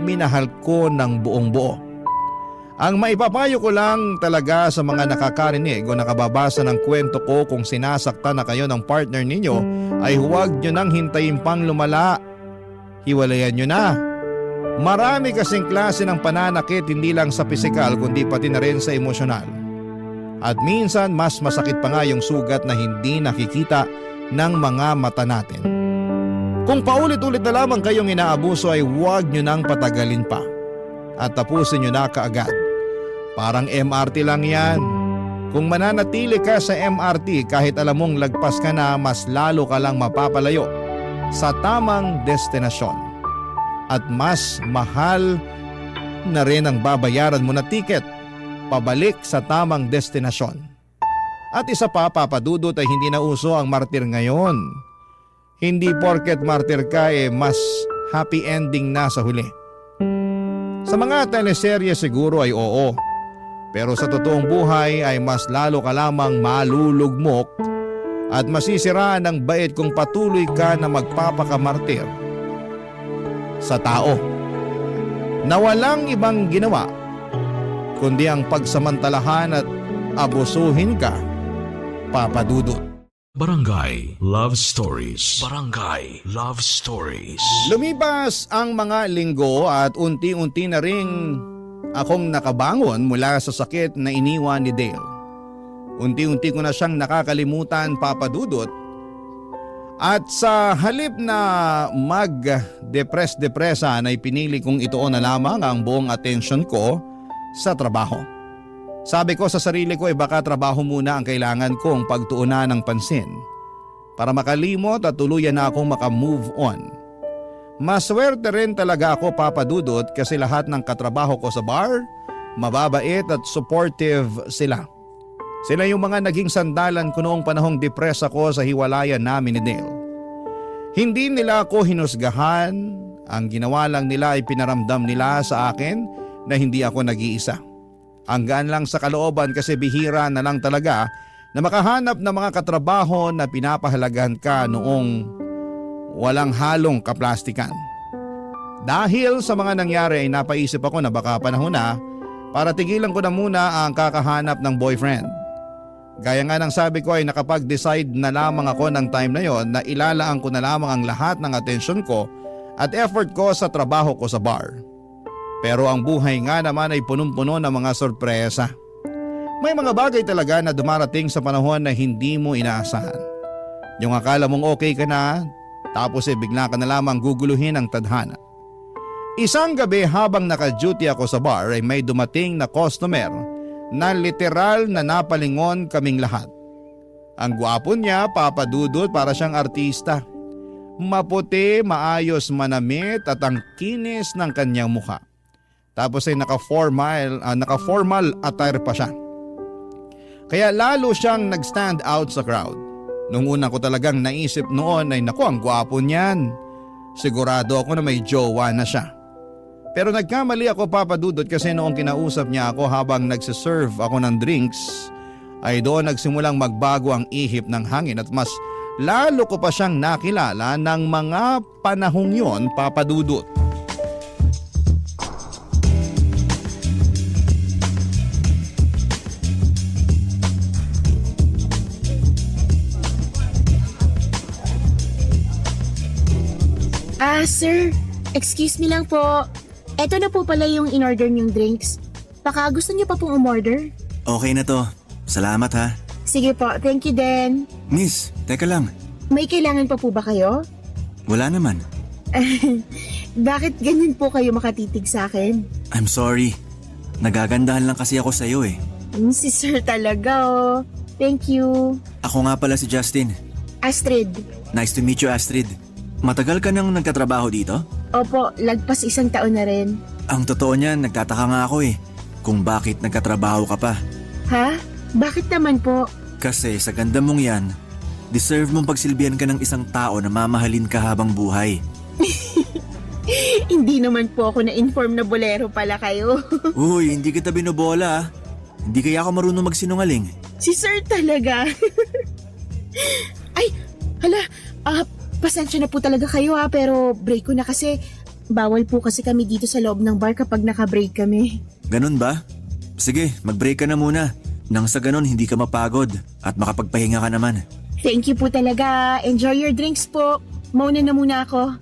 minahal ko ng buong buo. Ang maipapayo ko lang talaga sa mga nakakarinig o nakababasa ng kwento ko kung sinasaktan na kayo ng partner ninyo ay huwag nyo nang hintayin pang lumala. Hiwalayan nyo na. Marami kasing klase ng pananakit hindi lang sa pisikal kundi pati na rin sa emosyonal. At minsan mas masakit pa nga yung sugat na hindi nakikita ng mga mata natin. Kung paulit-ulit na lamang kayong inaabuso ay huwag nyo nang patagalin pa at tapusin nyo na kaagad. Parang MRT lang yan. Kung mananatili ka sa MRT kahit alam mong lagpas ka na, mas lalo ka lang mapapalayo sa tamang destinasyon. At mas mahal na rin ang babayaran mo na tiket pabalik sa tamang destinasyon. At isa pa, Papa Dudut, ay hindi na uso ang martir ngayon. Hindi porket martir ka mas happy ending na sa huli. Sa mga teleserye siguro ay oo. Pero sa totoong buhay ay mas lalo ka lamang malulugmok at masisiraan ng bait kung patuloy ka na magpapakamartir sa tao na walang ibang ginawa kundi ang pagsamantalahan at abusuhin ka, Papa Dudut. Barangay Love Stories. Barangay Love Stories. Lumipas ang mga linggo at unti-unti na ring akong nakabangon mula sa sakit na iniwan ni Dale. Unti-unti ko na siyang nakakalimutan, Papa Dudut. At sa halip na mag-depress-depressan ay pinili kong ituon na lamang ang buong atensyon ko sa trabaho. Sabi ko sa sarili ko ay baka trabaho muna ang kailangan kong pagtuunan ng pansin para makalimot at tuluyan na akong makamove on. Maswerte rin talaga ako, Papa Dudut, kasi lahat ng katrabaho ko sa bar, mababait at supportive sila. Sila yung mga naging sandalan ko noong panahong depress ako sa hiwalayan namin ni Dale. Hindi nila ako hinusgahan, ang ginawa lang nila ay pinaramdam nila sa akin na hindi ako nag-iisa. Ang gaan lang sa kalooban kasi bihira na lang talaga na makahanap ng mga katrabaho na pinapahalagahan ka noong walang halong kaplastikan. Dahil sa mga nangyari ay napaisip ako na baka panahon na para tigilan ko na muna ang kakahanap ng boyfriend. Gaya nga ng sabi ko ay nakapag-decide na lamang ako ng time na yon na ilalaan ko na lamang ang lahat ng atensyon ko at effort ko sa trabaho ko sa bar. Pero ang buhay nga naman ay punong-puno ng mga sorpresa. May mga bagay talaga na dumarating sa panahon na hindi mo inaasahan. Yung akala mong okay ka na, tapos bigla ka na lamang guguluhin ang tadhana. Isang gabi habang naka-duty ako sa bar ay may dumating na customer na literal na napalingon kaming lahat. Ang gwapo niya, Papa Dudut, para siyang artista. Maputi, maayos manamit at ang kinis ng kanyang mukha. Tapos ay naka-formal attire pa siya. Kaya lalo siyang nag-stand out sa crowd. Nung una ko talagang naisip noon ay naku, ang gwapo niyan. Sigurado ako na may jowa na siya. Pero nagkamali ako, Papa Dudut, kasi noong kinausap niya ako habang nagsiserve ako ng drinks ay doon nagsimulang magbago ang ihip ng hangin at mas lalo ko pa siyang nakilala ng mga panahong yon, Papa Dudut. Sir, excuse me lang po. Eto na po pala yung in-order niyong drinks. Baka gusto niyo pa pong umorder? Okay na to. Salamat ha. Sige po, thank you din. Miss, teka lang. May kailangan pa po ba kayo? Wala naman. Bakit ganyan po kayo makatitig sa akin? I'm sorry. Nagagandahan lang kasi ako sa'yo eh. Si Sir talaga oh. Thank you. Ako nga pala si Justin. Astrid. Nice to meet you, Astrid. Matagal ka nang nagtatrabaho dito? Opo, lagpas 1 taon na rin. Ang totoo niyan, nagtataka nga ako eh. Kung bakit nagtatrabaho ka pa. Ha? Bakit naman po? Kasi sa ganda mong yan, deserve mong pagsilbihan ka ng isang tao na mamahalin ka habang buhay. Hindi naman po ako na-inform na bolero pala kayo. Uy, hindi kita binobola ah. Hindi kaya ako marunong magsinungaling. Si Sir talaga. Ay, hala, pasensya na po talaga kayo ha, pero break ko na kasi bawal po kasi kami dito sa loob ng bar kapag naka-break kami. Ganun ba? Sige, mag-break ka na muna. Nang sa ganun hindi ka mapagod at makapagpahinga ka naman. Thank you po talaga. Enjoy your drinks po. Mauna na muna ako.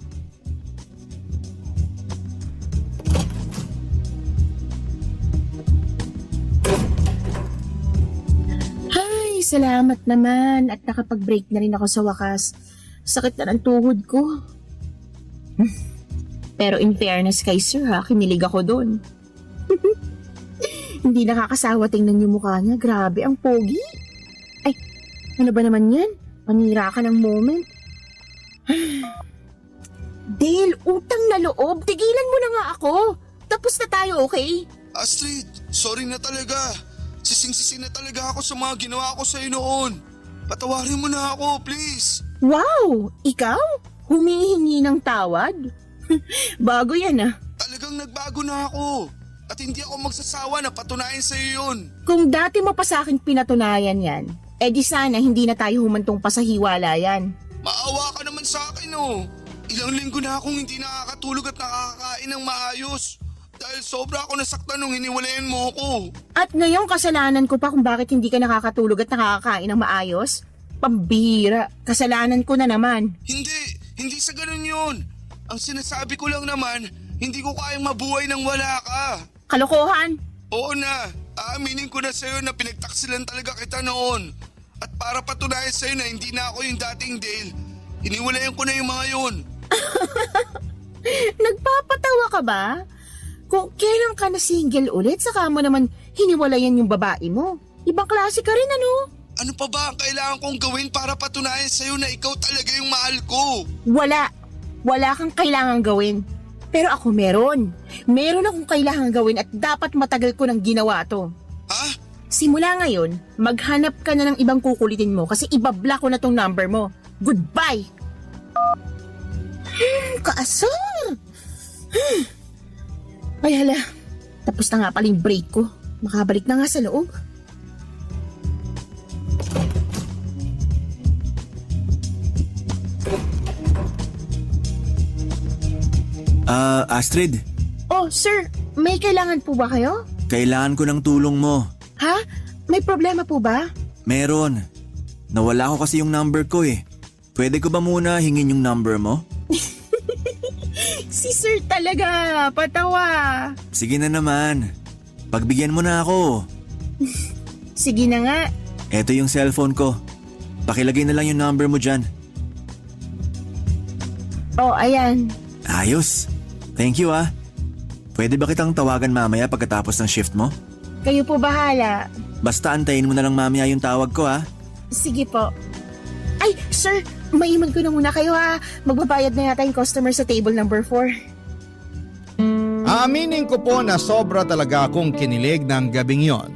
Ay, salamat naman at nakapag-break na rin ako sa wakas. Sakit na ng tuhod ko. Pero in fairness kay Sir ha, kinilig ako doon. Hindi nakakasawa tingnan yung mukha niya. Grabe, ang pogi. Ay, ano ba naman yan? Panira ka ng moment. Dale, utang na loob. Tigilan mo na nga ako. Tapos na tayo, okay? Astrid, sorry na talaga. Sising-sisi na talaga ako sa mga ginawa ko sa'yo noon. Patawarin mo na ako, please. Wow! Ikaw? Humihingi ng tawad? Bago yan ah. Talagang nagbago na ako. At hindi ako magsasawa na patunayan sa'yo yun. Kung dati mo pa sa akin pinatunayan yan, di sana hindi na tayo humantong pa sa hiwalayan. Maawa ka naman sa akin oh. Ilang linggo na akong hindi nakakatulog at nakakakain ng maayos. Dahil sobra ako nasaktan nung hiniwalayan mo ko. At ngayong kasalanan ko pa kung bakit hindi ka nakakatulog at nakakakain ng maayos? Pambihira, kasalanan ko na naman. Hindi sa ganun yun. Ang sinasabi ko lang naman, hindi ko kayang mabuhay nang wala ka. Kalokohan! Oo na, aaminin ko na sa'yo na pinagtaksilan talaga kita noon. At para patunayan sa'yo na hindi na ako yung dating Dale, hiniwalayan ko na yung mga yun. Nagpapatawa ka ba? Kung kailan ka na single ulit, saka mo naman hiniwalayan yung babae mo. Ibang klase ka rin ano? Ano pa ba ang kailangan kong gawin para patunayan sa'yo na ikaw talaga yung mahal ko? Wala kang kailangang gawin. Pero ako meron. Meron akong kailangang gawin at dapat matagal ko nang ginawa to. Ha? Simula ngayon, maghanap ka na ng ibang kukulitin mo kasi ibablock ko na tong number mo. Goodbye! Kaasar! Ay hala, tapos na nga paling break ko. Makabalik na nga sa loob. Astrid, Oh, sir, may kailangan po ba kayo? kailangan ko ng tulong mo. Ha? May problema po ba? Meron. Nawala ko kasi yung number ko eh. Pwede ko ba muna hingin yung number mo? Si sir talaga, patawa. Sige na naman. Pagbigyan mo na ako. Sige na nga. Eto yung cellphone ko. Pakilagay na lang yung number mo dyan. Oh, ayan. Ayos. Thank you ah. Pwede ba kitang tawagan mamaya pagkatapos ng shift mo? Kayo po bahala. Basta antayin mo na lang mamaya yung tawag ko ah. Sige po. Ay, sir, maiman ko na muna kayo ha. Magbabayad na yata yung customer sa table number 4. Aaminin ko po na sobra talaga akong kinilig ng gabing yon.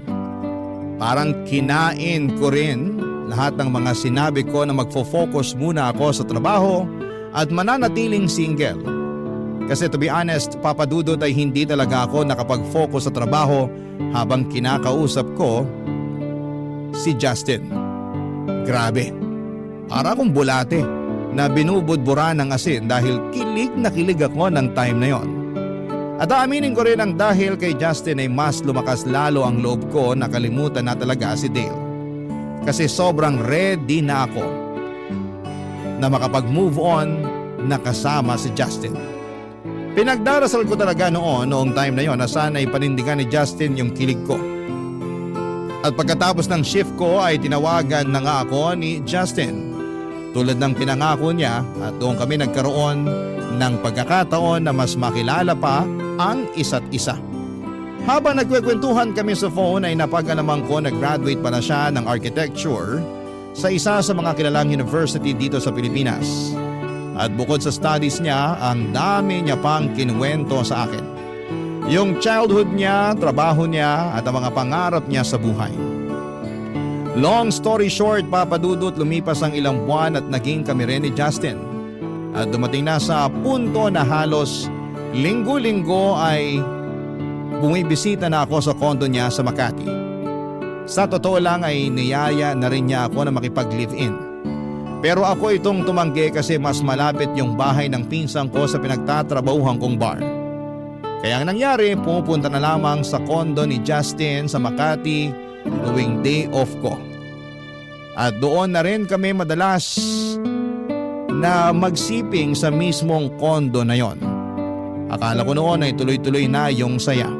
Parang kinain ko rin lahat ng mga sinabi ko na magfo-focus muna ako sa trabaho at mananatiling single. Kasi to be honest, Papa Dudut, ay hindi talaga ako nakapag-focus sa trabaho habang kinakausap ko si Justin. Grabe, para akong bulate na binubudbura ng asin dahil kilig na kilig ako ng time na yon. At aaminin ko rin ang dahil kay Justin ay mas lumakas lalo ang loob ko na kalimutan na talaga si Dale. Kasi sobrang ready na ako na makapag-move on na kasama si Justin. Pinagdarasal ko talaga noong time na yon na sana ipanindigan ni Justin yung kilig ko. At pagkatapos ng shift ko ay tinawagan na nga ako ni Justin. Tulad ng pinangako niya at doon kami nagkaroon ng pagkakataon na mas makilala pa ang isa't isa. Habang nagkwekwentuhan kami sa phone ay napag-alaman ko na graduate pa na siya ng architecture sa isa sa mga kilalang university dito sa Pilipinas. At bukod sa studies niya, ang dami niya pang kinuwento sa akin. Yung childhood niya, trabaho niya at ang mga pangarap niya sa buhay. Long story short, Papa Dudut, lumipas ang ilang buwan at naging kami rin ni Justin. At dumating na sa punto na halos linggo-linggo ay bumibisita na ako sa condo niya sa Makati. Sa totoo lang ay niyaya na rin niya ako na makipag-live-in. Pero ako itong tumanggi kasi mas malapit yung bahay ng pinsan ko sa pinagtatrabahuhan kong bar. Kaya ang nangyari, pumupunta na lamang sa condo ni Justin sa Makati tuwing day off ko. At doon na rin kami madalas na magsiping sa mismong condo na yon. Akala ko noon ay tuloy-tuloy na yung saya.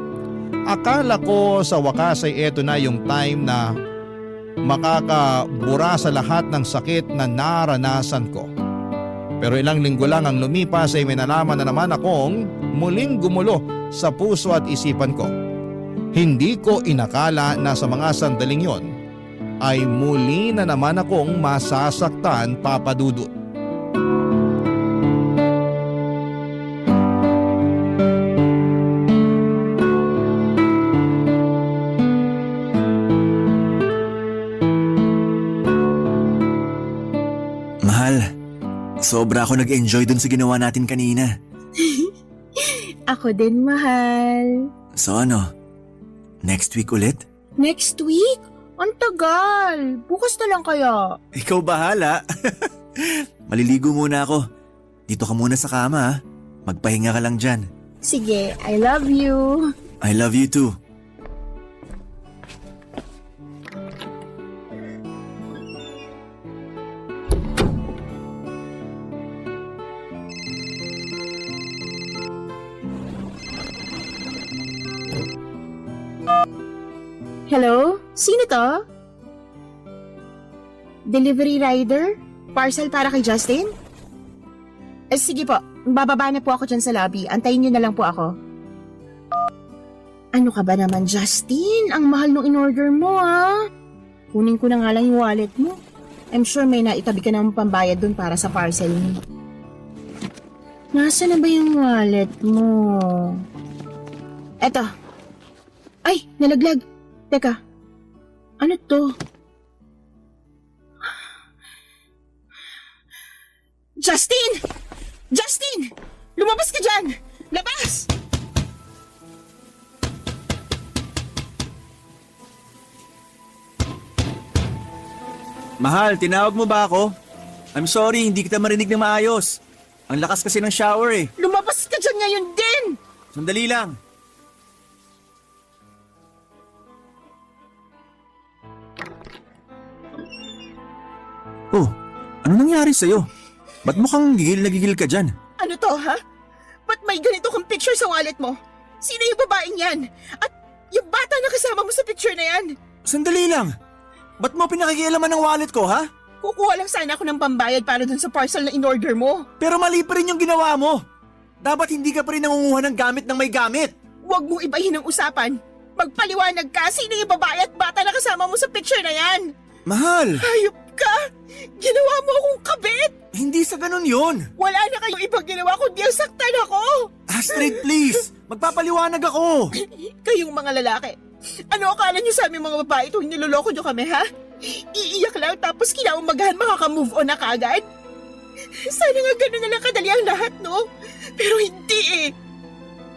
Akala ko sa wakas ay eto na yung time na makakabura sa lahat ng sakit na naranasan ko. Pero ilang linggo lang ang lumipas ay may nalaman na naman akong muling gumulo sa puso at isipan ko. Hindi ko inakala na sa mga sandaling yon ay muli na naman akong masasaktan, Papa Dudut. Mahal, sobra ako nag-enjoy dun sa ginawa natin kanina. Ako din, mahal. So ano, next week ulit? Next week? Ang tagal. Bukas na lang kaya. Ikaw bahala. Maliligo muna ako. Dito ka muna sa kama ha. Magpahinga ka lang dyan. Sige, I love you. I love you too. Hello? Sino to? Delivery rider? Parcel para kay Justin? Sige po, bababa na po ako dyan sa lobby. Antayin niyo na lang po ako. Ano ka ba naman, Justin? Ang mahal nung in-order mo, ha? Kunin ko na nga lang yung wallet mo. I'm sure may naitabi ka ng pambayad dun para sa parcel mo. Nasaan na ba yung wallet mo? Eto. Ay, nalaglag. Teka, ano to? Justin! Justin! Lumabas ka dyan! Labas! Mahal, tinawag mo ba ako? I'm sorry, hindi kita marinig na maayos. Ang lakas kasi ng shower eh. Lumabas ka dyan ngayon din! Sandali lang. Oh, ano nangyari sa'yo? Ba't mukhang gigil na gigil ka dyan? Ano to, ha? Ba't may ganito kang picture sa wallet mo? Sino yung babaeng yan? At yung bata na kasama mo sa picture na yan? Sandali lang. Ba't mo pinakikialaman ng wallet ko, ha? Kukuha lang sana ako ng pambayad para dun sa parcel na in-order mo. Pero mali pa rin yung ginawa mo. Dapat hindi ka pa rin nangunguha ng gamit ng may gamit. Huwag mong ibahin ang usapan. Magpaliwanag ka, sino yung babae at bata na kasama mo sa picture na yan? Mahal! Hayop ka! Ginawa mo akong kabit! Hindi sa ganun yun. Wala na kayong ibang ginawa kundi ang saktan ako! Astrid, please! Magpapaliwanag ako! Kayong mga lalaki, ano akala niyo sa aming mga babae tuwing niloloko niyo kami, ha? Iiyak lang tapos kinaumagahan makaka-move on na kaagad? Sana nga ganun na lang kadali ang lahat, no? Pero hindi eh.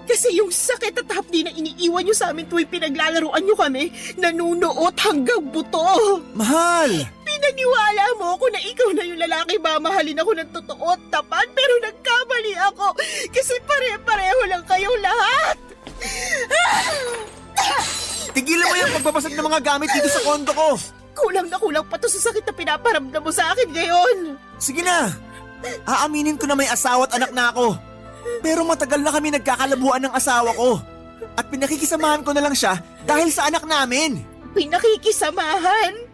Kasi yung sakit at hapdi na iniiwan niyo sa amin tuwing pinaglalaruan niyo kami, nanunuot hanggang buto. Mahal! Pinaniwala mo ako na ikaw na yung lalaki mamahalin ako ng totoo at tapat, pero nagkamali ako kasi pare-pareho lang kayong lahat. Tigilan mo yung pagbabasag ng mga gamit dito sa kondo ko! Kulang na kulang pa to sa sakit na pinaparamdam mo sa akin ngayon. Sige na! Aaminin ko na may asawa at anak na ako. Pero matagal na kami nagkakalabuan ng asawa ko. At pinakikisamahan ko na lang siya dahil sa anak namin. Pinakikisamahan?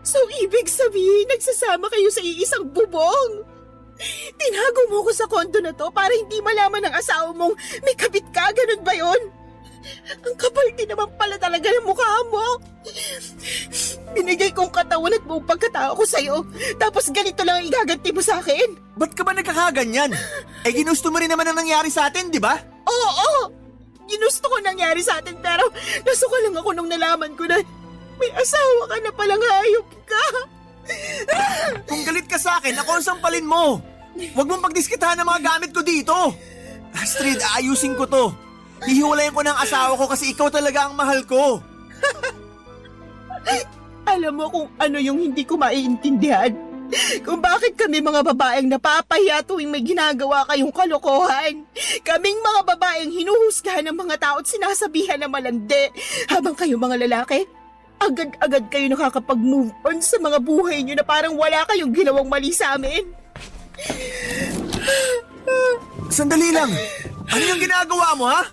So ibig sabihin nagsasama kayo sa iisang bubong? Tinago mo ko sa kondo na to para hindi malaman ng asawa mong may kabit ka, ganun ba yun? Ang kapal din naman pala talaga ng mukha mo. Binigay kong katawan at buong pagkatao ko sa'yo, tapos ganito lang ang igaganti mo sa akin? Ba't ka ba nagkakaganyan? Eh ginusto mo rin naman ang nangyari sa atin, di ba? Oo! Ginusto ko nangyari sa atin pero nasuka lang ako nung nalaman ko na may asawa ka na palang hayop ka. Kung galit ka sa akin, ako ang sampalin mo. Huwag mong pagdiskitahan ng mga gamit ko dito. Astrid, aayusin ko to. Hihiwalayin ko ng asawa ko kasi ikaw talaga ang mahal ko. Alam mo kung ano yung hindi ko maiintindihan? Kung bakit kami mga babaeng napapahiya tuwing may ginagawa kayong kalokohan. Kaming mga babaeng hinuhusgahan ng mga tao at sinasabihan na malandi. Habang kayong mga lalaki, agad-agad kayo nakakapag-move on sa mga buhay nyo na parang wala kayong ginawang mali sa amin. Sandali lang. Ano yung ginagawa mo, ha?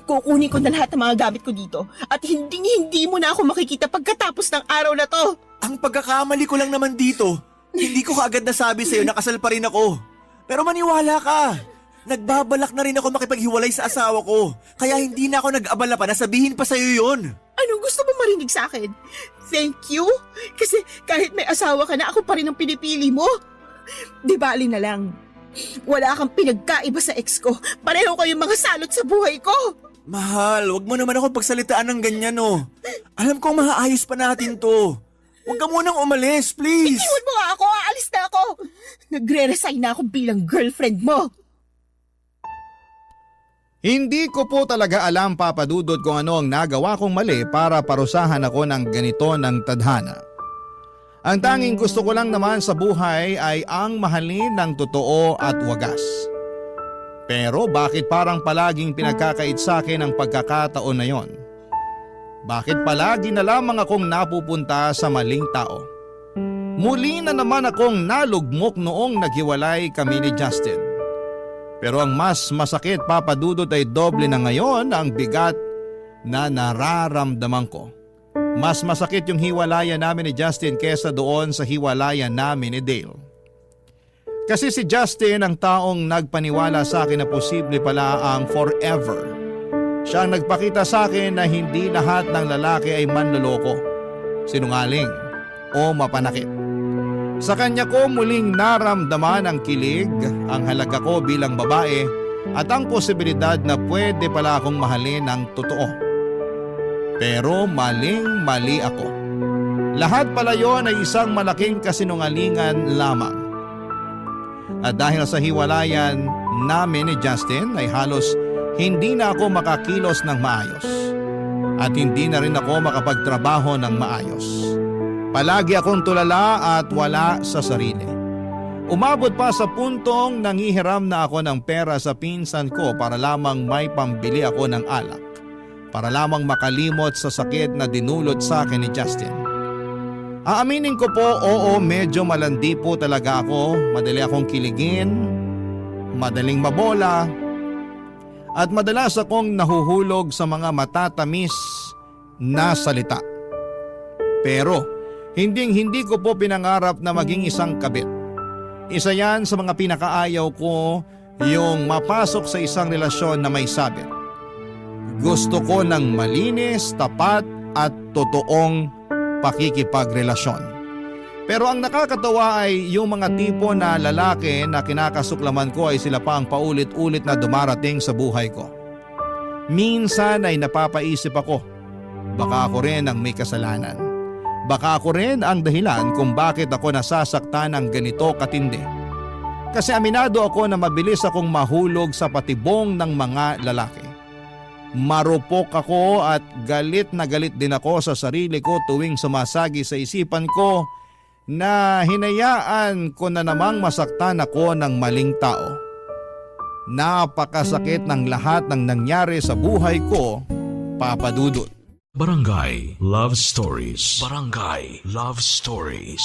Kukunin ko na lahat ng mga gamit ko dito at hindi mo na ako makikita pagkatapos ng araw na to. Ang pagkakamali ko lang naman dito, hindi ko kaagad nasabi sa'yo na kasal pa rin ako. Pero maniwala ka. Nagbabalak na rin ako makipaghiwalay sa asawa ko. Kaya hindi na ako nag-abala pa na sabihin pa sa'yo yun. Anong gusto mo marinig sa akin? Thank you? Kasi kahit may asawa ka na, ako pa rin ang pinipili mo. Di bali na lang. Wala kang pinagkaiba sa ex ko. Pareho kayong mga salot sa buhay ko. Mahal, wag mo naman ako pagsalitaan ng ganyan, oh. Alam kong maaayos pa natin to. Huwag ka munang umalis, please. Iwan mo nga ako, aalis na ako. Nagre-resign na ako bilang girlfriend mo. Hindi ko po talaga alam, Papa Dudut, kung ano ang nagawa kong mali para parusahan ako ng ganito ng tadhana. Ang tanging gusto ko lang naman sa buhay ay ang mahalin ng totoo at wagas. Pero bakit parang palaging pinagkakait sa akin ang pagkakataon na yon? Bakit palagi na lamang akong napupunta sa maling tao? Muli na naman akong nalugmok noong naghiwalay kami ni Justin. Pero ang mas masakit, Papa Dudut, ay doble na ngayon ang bigat na nararamdaman ko. Mas masakit yung hiwalayan namin ni Justin kesa doon sa hiwalayan namin ni Dale. Kasi si Justin ang taong nagpaniwala sa akin na posible pala ang forever. Siya ang nagpakita sa akin na hindi lahat ng lalaki ay manloloko, sinungaling o mapanakit. Sa kanya ko muling naramdaman ang kilig, ang halaga ko bilang babae at ang posibilidad na pwede pala akong mahalin ng totoo. Pero maling-mali ako. Lahat pala yon ay isang malaking kasinungalingan lamang. At dahil sa hiwalayan namin ni Justin ay halos hindi na ako makakilos ng maayos. At hindi na rin ako makapagtrabaho ng maayos. Palagi akong tulala at wala sa sarili. Umabot pa sa puntong nangihiram na ako ng pera sa pinsan ko para lamang may pambili ako ng alak. Para lamang makalimot sa sakit na dinulot sa akin ni Justin. Aaminin ko po, oo, medyo malandi po talaga ako. Madali akong kiligin, madaling mabola, at madalas akong nahuhulog sa mga matatamis na salita. Pero hindi ko po pinangarap na maging isang kabit. Isa yan sa mga pinakaayaw ko, yung mapasok sa isang relasyon na may sabit. Gusto ko ng malinis, tapat at totoong pakikipagrelasyon. Pero ang nakakatawa ay yung mga tipo na lalaki na kinakasuklaman ko ay sila pa ang paulit-ulit na dumarating sa buhay ko. Minsan ay napapaisip ako, baka ako rin ang may kasalanan. Baka ako rin ang dahilan kung bakit ako nasasaktan ng ganito katindi. Kasi aminado ako na mabilis akong mahulog sa patibong ng mga lalaki. Marupok ako at galit na galit din ako sa sarili ko tuwing sumasagi sa isipan ko na hinayaan ko na namang masaktan ako ng maling tao. Napakasakit ng lahat ng nangyari sa buhay ko, Papa Dudut. Barangay Love Stories. Barangay Love Stories.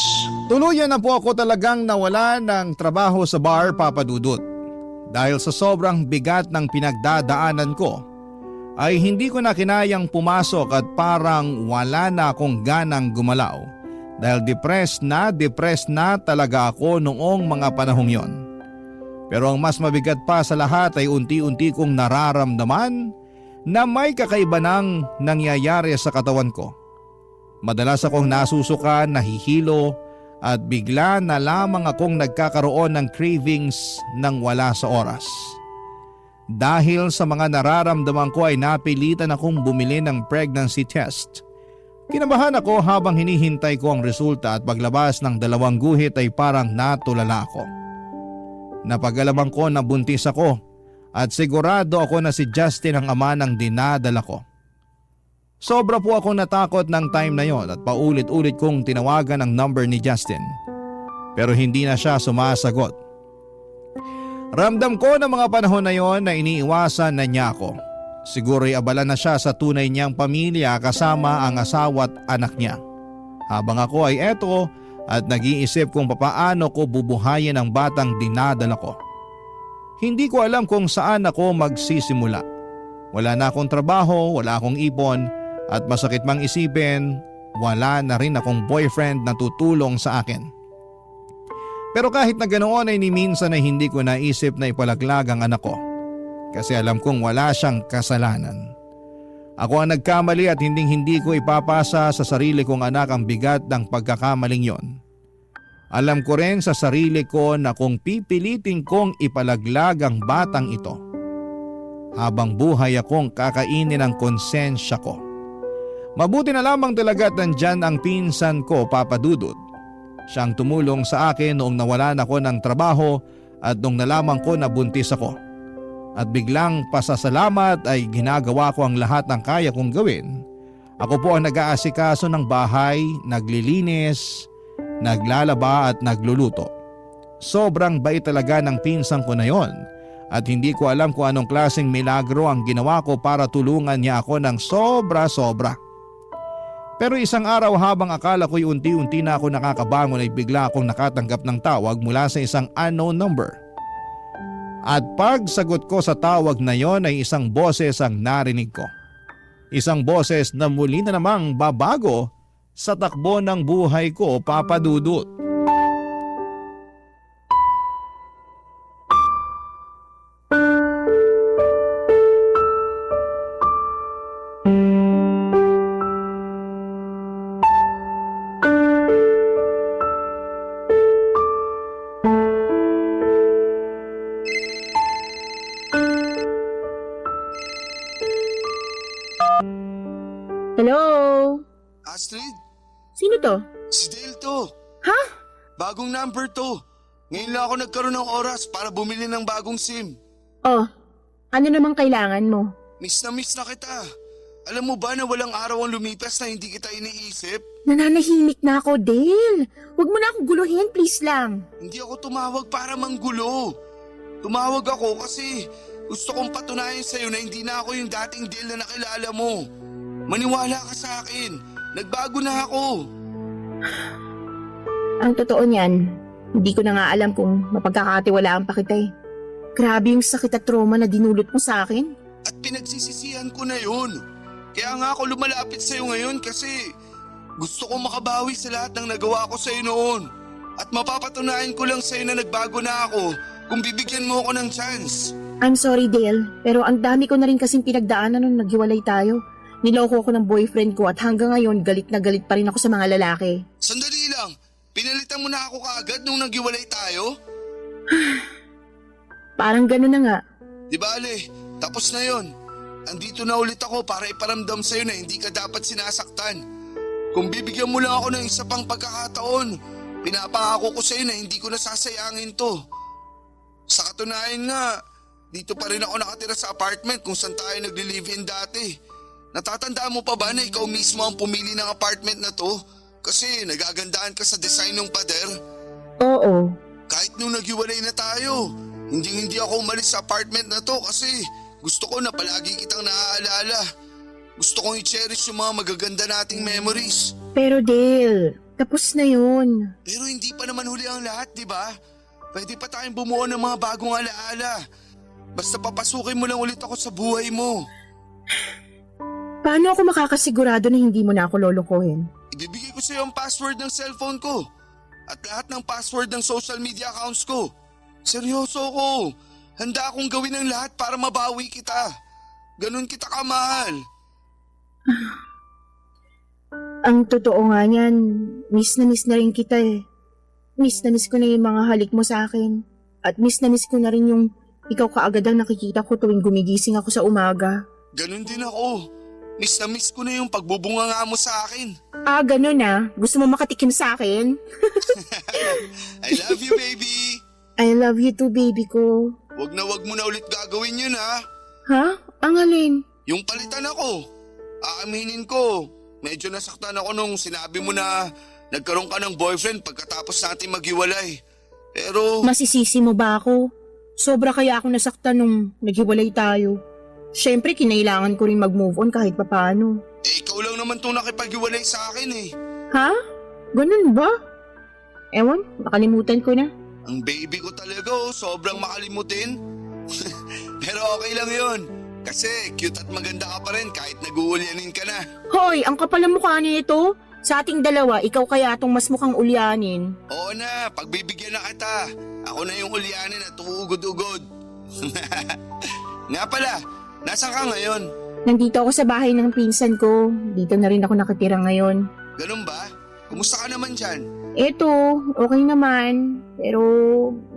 Tuluyan na po ako talagang nawala ng trabaho sa bar, Papa Dudut. Dahil sa sobrang bigat ng pinagdadaanan ko, ay hindi ko na kinayang pumasok at parang wala na akong ganang gumalaw. Dahil depressed na talaga ako noong mga panahong yon. Pero ang mas mabigat pa sa lahat ay unti-unti kong nararamdaman na may kakaiba nang nangyayari sa katawan ko. Madalas akong nasusuka, nahihilo at bigla na lamang akong nagkakaroon ng cravings nang wala sa oras. Dahil sa mga nararamdaman ko ay napilitan akong bumili ng pregnancy test. Kinabahan ako habang hinihintay ko ang resulta at paglabas ng 2 guhit ay parang natulala ako. Napag-alaman ko na buntis ako at sigurado ako na si Justin ang ama ng dinadala ko. Sobra po akong natakot ng time na yon at paulit-ulit kong tinawagan ang number ni Justin. Pero hindi na siya sumasagot. Ramdam ko na mga panahon na yon na iniiwasan na niya ako. Siguro'y abala na siya sa tunay niyang pamilya kasama ang asawa at anak niya. Habang ako ay eto at nag-iisip kung papaano ko bubuhayin ang batang dinadala ko. Hindi ko alam kung saan ako magsisimula. Wala na akong trabaho, wala akong ipon at masakit mang isipin, wala na rin akong boyfriend na tutulong sa akin. Pero kahit na ganoon ay ni minsan ay hindi ko naisip na ipalaglag ang anak ko. Kasi alam kong wala siyang kasalanan. Ako ang nagkamali at hindi ko ipapasa sa sarili kong anak ang bigat ng pagkakamaling yon. Alam ko rin sa sarili ko na kung pipilitin kong ipalaglag ang batang ito, habang buhay akong kakainin ang konsensya ko. Mabuti na lamang talaga at nandyan ang pinsan ko, Papa Dudut. Siyang tumulong sa akin noong nawalan ako ng trabaho at nung nalaman ko na buntis ako. At biglang pasasalamat ay ginagawa ko ang lahat ng kaya kong gawin. Ako po ang nag-aasikaso ng bahay, naglilinis, naglalaba at nagluluto. Sobrang bait talaga ng pinsan ko na yon at hindi ko alam kung anong klaseng milagro ang ginawa ko para tulungan niya ako ng sobra-sobra. Pero isang araw habang akala ko'y unti-unti na ako nakakabangon ay bigla akong nakatanggap ng tawag mula sa isang unknown number. At pagsagot ko sa tawag na yon ay isang boses ang narinig ko. Isang boses na muli na namang babago sa takbo ng buhay ko, Papa Dudut. Hello? Astrid, Sino to? si Dale to. Ha? Bagong number to. Ngayon lang ako nagkaroon ng oras para bumili ng bagong SIM. Oh, ano namang kailangan mo? Miss na kita. Alam mo ba na walang araw ang lumipas na hindi kita iniisip? Nananahimik na ako, Dale. Huwag mo na akong guluhin, please lang. Hindi ako tumawag para manggulo. Tumawag ako kasi gusto kong patunayan sa'yo na hindi na ako yung dating Dale na nakilala mo. Maniwala ka sa akin. Nagbago na ako. Ang totoo niyan, hindi ko na nga alam kung mapagkakatiwalaan pa kita eh. Grabe yung sakit at trauma na dinulot mo sa akin. At pinagsisisihan ko na yun. Kaya nga ako lumalapit sa'yo ngayon kasi gusto kong makabawi sa lahat ng nagawa ko sa'yo noon. At mapapatunayan ko lang sa'yo na nagbago na ako kung bibigyan mo ako ng chance. I'm sorry, Dale, pero ang dami ko na rin kasing pinagdaanan nung naghiwalay tayo. Niloko ko ng boyfriend ko at hanggang ngayon galit na galit pa rin ako sa mga lalaki. Sandali lang. Pinalitan mo na ako kaagad nung naghiwalay tayo? Parang gano'n na nga. Di bale, tapos na yon. Andito na ulit ako para iparamdam sa'yo na hindi ka dapat sinasaktan. Kung bibigyan mo lang ako ng isa pang pagkakataon, pinapangako ko sa'yo na hindi ko nasasayangin to. Sa katunayan nga, dito pa rin ako nakatira sa apartment kung saan tayo nagli-live-in dati. Natatandaan mo pa ba na ikaw mismo ang pumili ng apartment na to? Kasi nagagandaan ka sa design ng pader. Oo. Kahit nung naghiwalay na tayo, hindi ako umalis sa apartment na to kasi gusto ko na palagi kitang naaalala. Gusto kong i-cherish yung mga magaganda nating memories. Pero Dale, tapos na yun. Pero hindi pa naman huli ang lahat, di ba? Pwede pa tayong bumuo ng mga bagong alaala. Basta papasukin mo lang ulit ako sa buhay mo. Paano ako makakasigurado na hindi mo na ako lolokohin? Ibibigay ko sa iyo ang password ng cellphone ko at lahat ng password ng social media accounts ko. Seryoso ko. Handa akong gawin ang lahat para mabawi kita. Ganun kita kamahal. Ang totoo nga niyan, miss na rin kita eh. Miss na miss ko na yung mga halik mo sa akin. At miss na miss ko na rin yung ikaw kaagad ang nakikita ko tuwing gumigising ako sa umaga. Ganun din ako. Miss na miss ko na yung pagbubunga nga mo sa akin. Ah, ganun ah. Gusto mo makatikim sa akin? I love you, baby. I love you too, baby ko. Wag mo na ulit gagawin yun, ha? Ha? Ang alin? Yung palitan ako. Aaminin ko, medyo nasaktan ako nung sinabi mo na nagkaroon ka ng boyfriend pagkatapos natin maghiwalay. Pero Masisisi mo ba ako? Sobra kaya ako nasaktan nung naghiwalay tayo. Siyempre, kinailangan ko rin mag-move on kahit papaano. ikaw lang naman itong nakipaghiwalay sa akin eh. Ha? Ganun ba? Ewan, nakalimutan ko na. Ang baby ko talaga sobrang makalimutin. Pero okay lang yun. Kasi cute at maganda ka pa rin kahit nag-uulyanin ka na. Hoy, ang kapal ng mukha nito. Sa ating dalawa, ikaw kaya itong mas mukhang ulyanin. Oo na, pagbibigyan na kita. Ako na yung ulyanin at uugod-ugod. Nga pala, nasaan ka ngayon? Nandito ako sa bahay ng pinsan ko. Dito na rin ako nakatira ngayon. Ganun ba? Kumusta ka naman dyan? Eto, okay naman. Pero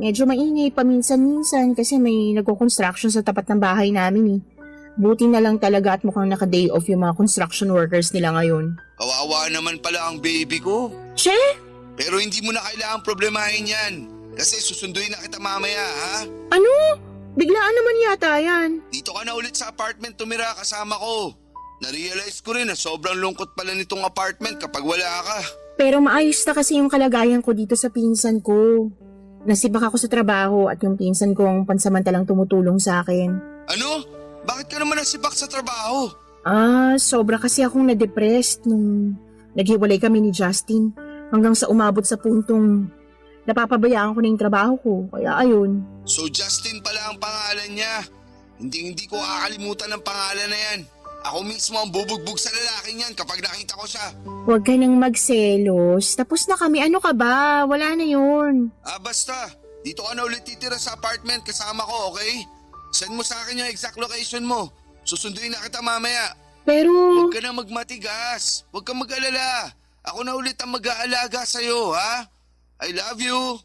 medyo maingay paminsan-minsan kasi may nagko-construction sa tapat ng bahay namin eh. Buti na lang talaga at mukhang naka-day off yung mga construction workers nila ngayon. Kawawa naman pala ang baby ko. Che? Pero hindi mo na kailangang problemahin yan. Kasi susunduin na kita mamaya, ha? Ano? Biglaan naman yata yan. Dito ka na ulit sa apartment tumira kasama ko. Narealize ko rin na sobrang lungkot pala nitong apartment kapag wala ka. Pero maayos na kasi yung kalagayan ko dito sa pinsan ko. Nasibak ako sa trabaho at yung pinsan ko ang pansamantalang tumutulong sa akin. Ano? Bakit ka naman nasibak sa trabaho? Sobra kasi akong na-depressed nung naghiwalay kami ni Justin. Hanggang sa umabot sa puntong napapabayaan ko na yung trabaho ko. Kaya ayun. So Justin pala ang pangalan niya. Hindi ko kakalimutan ang pangalan na yan. Ako mismo ang bubugbog sa lalaking yan kapag nakita ko siya. Huwag ka nang magselos. Tapos na kami. Ano ka ba? Wala na yun. Basta. Dito ka na ulit titira sa apartment kasama ko, okay? Send mo sa akin yung exact location mo. Susunduin na kita mamaya. Pero... Huwag ka na magmatigas. Huwag ka mag-alala. Ako na ulit ang mag-aalaga sa'yo, ha? I love you.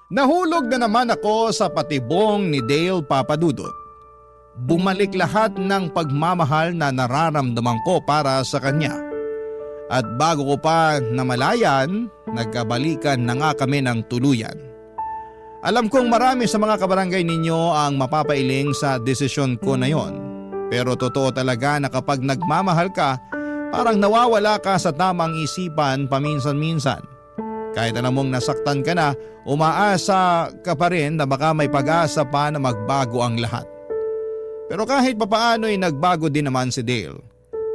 Nahulog na naman ako sa patibong ni Dale Papadudot. Bumalik lahat ng pagmamahal na nararamdaman ko para sa kanya. At bago ko pa namalayan, nagkabalikan na nga kami ng tuluyan. Alam kong marami sa mga kabarangay ninyo ang mapapailing sa desisyon ko na yon. Pero totoo talaga na kapag nagmamahal ka, parang nawawala ka sa tamang isipan paminsan-minsan. Kahit alam mong nasaktan ka na, umaasa ka pa rin na baka may pag-asa pa na magbago ang lahat. Pero kahit papaano ay nagbago din naman si Dale.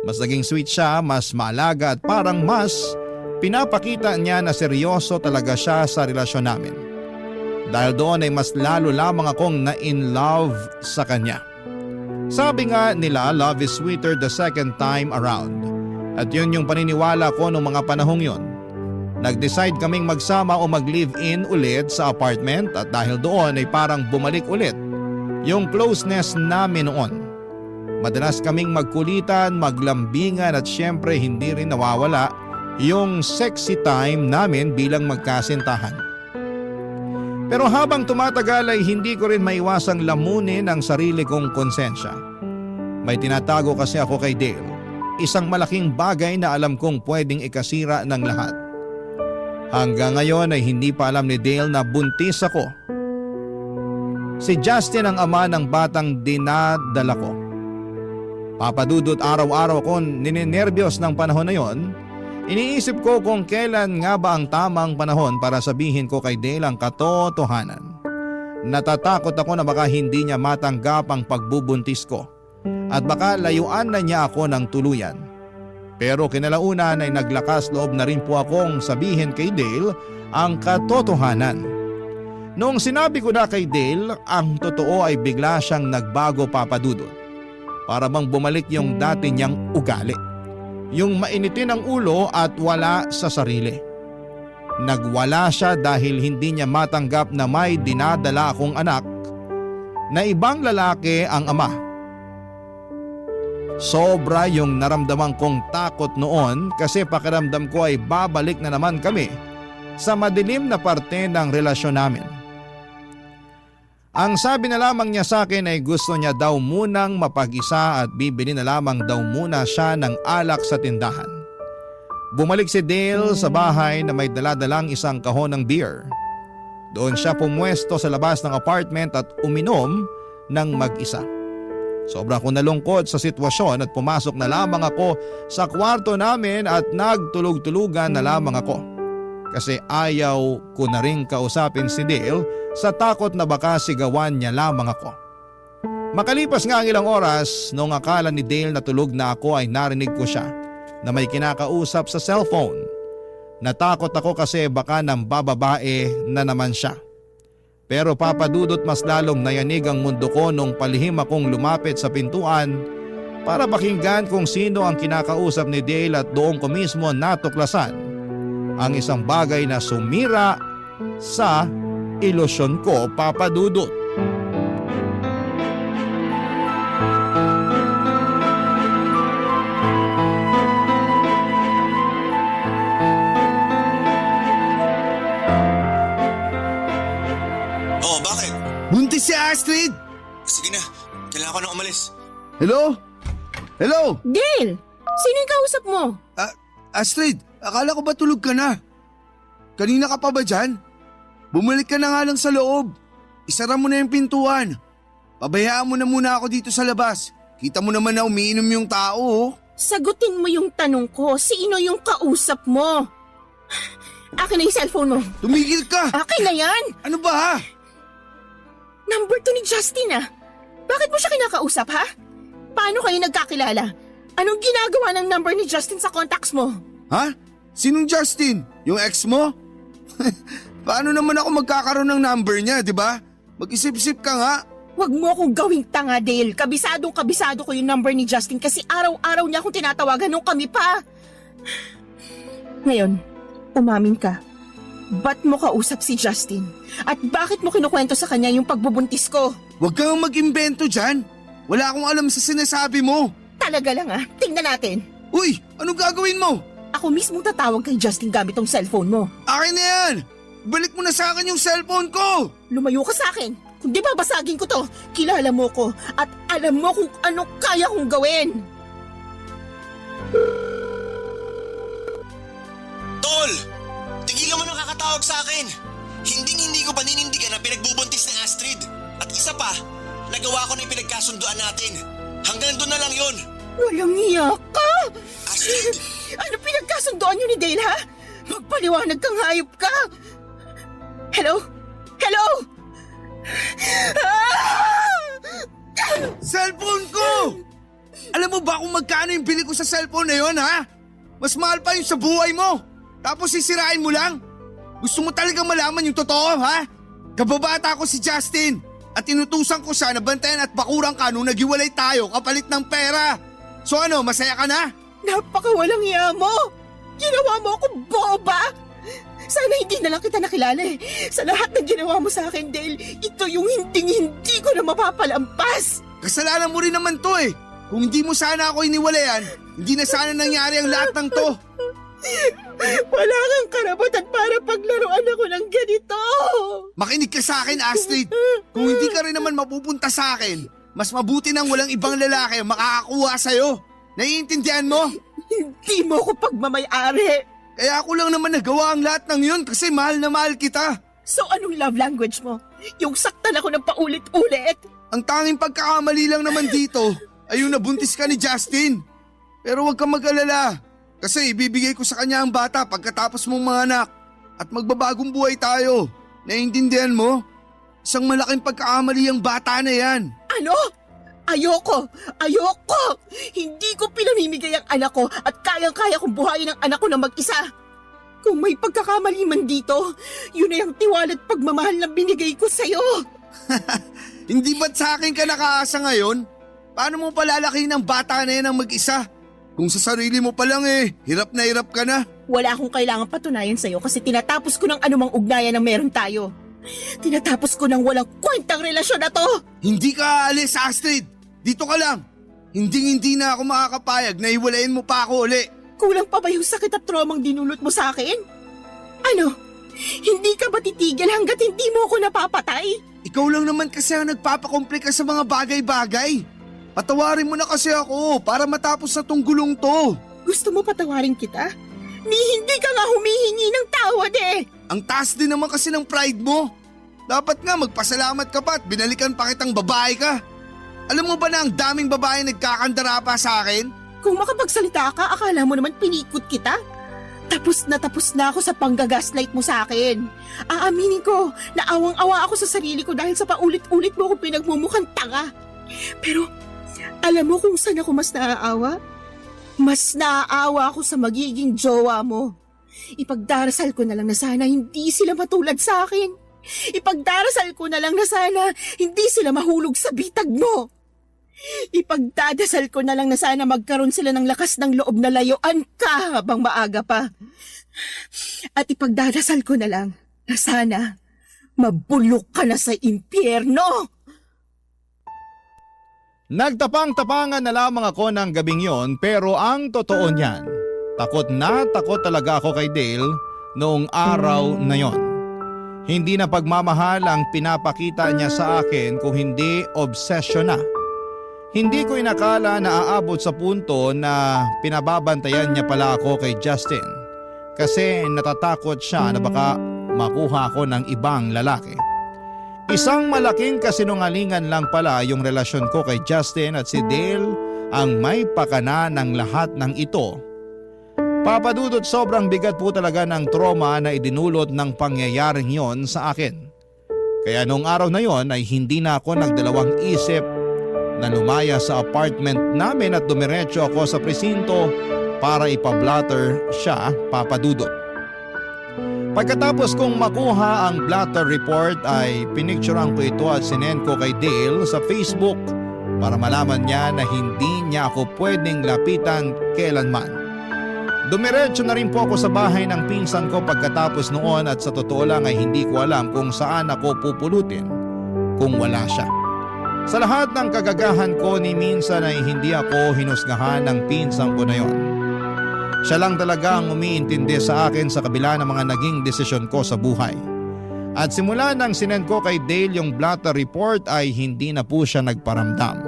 Mas naging sweet siya, mas maalaga at parang mas pinapakita niya na seryoso talaga siya sa relasyon namin. Dahil doon ay mas lalo lamang akong na-in love sa kanya. Sabi nga nila, love is sweeter the second time around. At yun yung paniniwala ko noong mga panahong yun. Nag-decide kaming magsama o mag-live-in ulit sa apartment at dahil doon ay parang bumalik ulit yung closeness namin noon. Madalas kaming magkulitan, maglambingan at syempre hindi rin nawawala yung sexy time namin bilang magkasintahan. Pero habang tumatagal ay hindi ko rin maiwasang lamunin ang sarili kong konsensya. May tinatago kasi ako kay Dale, isang malaking bagay na alam kong pwedeng ikasira ng lahat. Hanggang ngayon ay hindi pa alam ni Dale na buntis ako. Si Justin ang ama ng batang dinadala ko. Papadudot araw-araw ko nininervyos ng panahon na yon. Iniisip ko kung kailan nga ba ang tamang panahon para sabihin ko kay Dale ang katotohanan. Natatakot ako na baka hindi niya matanggap ang pagbubuntis ko at baka layuan na niya ako ng tuluyan. Pero kinalaunan ay naglakas loob na rin po akong sabihin kay Dale ang katotohanan. Noong sinabi ko na kay Dale ang totoo ay bigla siyang nagbago, Papadudot. Para bang bumalik yung dati niyang ugali. Yung mainitin ang ulo at wala sa sarili. Nagwala siya dahil hindi niya matanggap na may dinadala akong anak na ibang lalaki ang ama. Sobra yung naramdaman kong takot noon kasi pakiramdam ko ay babalik na naman kami sa madilim na parte ng relasyon namin. Ang sabi na lamang niya sa akin ay gusto niya daw munang mapag-isa at bibili na lamang daw muna siya ng alak sa tindahan. Bumalik si Dale sa bahay na may daladalang isang kahon ng beer. Doon siya pumwesto sa labas ng apartment at uminom ng mag-isa. Sobra akong nalungkot sa sitwasyon at pumasok na lamang ako sa kwarto namin at nagtulog-tulugan na lamang ako. Kasi ayaw ko na rin kausapin si Dale sa takot na baka sigawan niya lamang ako. Makalipas nga ang ilang oras, noong akala ni Dale na tulog na ako ay narinig ko siya na may kinakausap sa cellphone. Natakot ako kasi baka nang bababae na naman siya. Pero Papadudot, mas lalong nayanig ang mundo ko nung palihim akong lumapit sa pintuan para pakinggan kung sino ang kinakausap ni Dale at doon ko mismo natuklasan ang isang bagay na sumira sa ilusyon ko, Papadudot. Oh, bakit? Buntis si Astrid! Sige na, kailangan ko nang umalis. Hello? Hello? Dale! Sino yung kausap mo? Astrid, akala ko ba tulog ka na? Kanina ka pa ba dyan? Bumalik ka na nga lang sa loob. Isara mo na yung pintuan. Pabayaan mo na muna ako dito sa labas. Kita mo naman na umiinom yung tao, oh. Sagutin mo yung tanong ko. Sino yung kausap mo? Akin na yung cellphone mo. Tumigil ka! Akin na yan! Ano ba ha? Number 2 ni Justin ah. Bakit mo siya kinakausap ha? Paano kayo nagkakilala? Anong ginagawa ng number ni Justin sa contacts mo? Ha? Sinong Justin? Yung ex mo? Paano naman ako magkakaroon ng number niya, di ba? Mag-isip-isip ka nga. Huwag mo akong gawing tanga, Dale. Kabisado ko yung number ni Justin kasi araw-araw niya akong tinatawagan nung kami pa. Ngayon, umamin ka. Ba't mo kausap si Justin? At bakit mo kinukwento sa kanya yung pagbubuntis ko? Huwag kang mag-imbento dyan. Wala akong alam sa sinasabi mo. Talaga lang ah. Tingnan natin. Uy, anong gagawin mo? Ako mismo tatawag kay Justin gamit tong cellphone mo. Akin na yan! Balik mo na sa akin yung cellphone ko! Lumayo ka sa akin. Kung di babasagin ko to, kilala mo ko at alam mo kung ano kaya kong gawin. Tol! Tigilan mo nang kakatawag sa akin! Hindi ko paninindigan na pinagbubuntis ni Astrid. At isa pa, nagawa ko na yung pinagkasunduan natin. Hanggang doon na lang yun. Walang iya ka! Astrid! Ano pinagkasundoan niyo ni Dale ha? Magpaliwanag kang hayop ka! Hello? Hello? Cellphone ko! Alam mo ba kung magkano yung bili ko sa cellphone na yon, ha? Mas mahal pa yung sa buhay mo. Tapos sisirain mo lang? Gusto mo talagang malaman yung totoo, ha? Kababata ko si Justin at inutusan ko siya na bantayan at bakuran ka nung naghiwalay tayo kapalit ng pera. So ano, masaya ka na? Napakawalang iya mo! Ginawa mo akong boba! Sana hindi na lang kita nakilala eh. Sa lahat ng ginawa mo sa akin, Dale, ito yung hindi ko na mapapalampas. Kasalanan mo rin naman to eh. Kung hindi mo sana ako iniwalayan, hindi na sana nangyari ang lahat ng to. Wala kang karapatan para paglaruan ako ng ganito. Makinig ka sa akin, Astrid. Kung hindi ka rin naman mapupunta sa akin, mas mabuti nang walang ibang lalaki ang makakakuha sa'yo. Naiintindihan mo? Hindi mo ko pagmamayari. Kaya ako lang naman nagawa ang lahat ng yun kasi mahal na mahal kita. So anong love language mo? Yung saktan ako ng paulit-ulit? Ang tanging pagkakamali lang naman dito ay yung nabuntis ka ni Justin. Pero huwag kang mag-alala kasi ibibigay ko sa kanya ang bata pagkatapos mong mga anak at magbabagong buhay tayo. Naiintindihan mo? Isang malaking pagkakamali ang bata na yan. Ano? Ayoko! Ayoko! Hindi ko pinamimigay ang anak ko at kayang-kaya kong buhayin ang anak ko na mag-isa. Kung may pagkakamali man dito, yun ay ang tiwala at pagmamahal na binigay ko sa'yo. Hindi ba't sa akin ka nakaasa ngayon? Paano mo palalakihin ang bata na yan ang mag-isa? Kung sa sarili mo pa lang hirap na hirap ka na. Wala akong kailangan patunayan sa'yo kasi tinatapos ko ng anumang ugnayan na meron tayo. Tinatapos ko ng walang kwentang relasyon na to. Hindi ka aalis, Astrid. Dito ka lang. Hindi na ako makakapayag na hiwalayin mo pa ako uli. Kulang pa ba yung sakit at traumang dinulot mo sa akin? Ano? Hindi ka ba titigil hanggat hindi mo ako napapatay? Ikaw lang naman kasi ang nagpapakomplika sa mga bagay-bagay. Patawarin mo na kasi ako para matapos na tong gulong to. Gusto mo patawarin kita? Hindi ka nga humihingi ng tawad eh. Ang taas din naman kasi ng pride mo. Dapat nga magpasalamat ka pa at binalikan pa kitang babae ka. Alam mo ba na ang daming babae nagkakandara pa sa akin? Kung makapagsalita ka, akala mo naman pinikot kita? Tapos na ako sa panggagaslight mo sa akin. Aaminin ko, naawang-awa ako sa sarili ko dahil sa paulit-ulit mo akong pinagmumukhang tanga. Pero alam mo kung saan ako mas naaawa? Mas naaawa ako sa magiging jowa mo. Ipagdarasal ko na lang na sana hindi sila matulad sa akin. Ipagdarasal ko na lang na sana hindi sila mahulog sa bitag mo. Ipagdadasal ko na lang na sana magkaroon sila ng lakas ng loob na layuan ka habang maaga pa. At ipagdadasal ko na lang na sana mabulok ka na sa impyerno. Nagtapang-tapangan na lamang ako ng gabing yon pero ang totoo niyan, takot na takot talaga ako kay Dale noong araw na yon. Hindi na pagmamahal ang pinapakita niya sa akin kung hindi obsession na. Hindi ko inakala na aabot sa punto na pinababantayan niya pala ako kay Justin kasi natatakot siya na baka makuha ako ng ibang lalaki. Isang malaking kasinungalingan lang pala yung relasyon ko kay Justin at si Dale ang may pakana ng lahat ng ito. Papadudot, sobrang bigat po talaga ng trauma na idinulot ng pangyayaring yon sa akin. Kaya noong araw na yon ay hindi na ako nagdalawang isip na lumaya sa apartment namin at dumiretso ako sa presinto para ipablatter siya, Papadudot. Pagkatapos kong makuha ang blatter report ay pinicturean ko ito at sinend ko kay Dale sa Facebook para malaman niya na hindi niya ako pwedeng lapitan kailanman. Dumiretso na rin po ako sa bahay ng pinsan ko pagkatapos noon at sa totoo lang ay hindi ko alam kung saan ako pupulutin kung wala siya. Sa lahat ng kagagahan ko ni minsan ay hindi ako hinusgahan ng pinsan ko na yon. Siya lang talaga ang umiintindi sa akin sa kabila ng mga naging desisyon ko sa buhay. At simula nang sinend ko kay Dale yung blatter report ay hindi na po siya nagparamdam.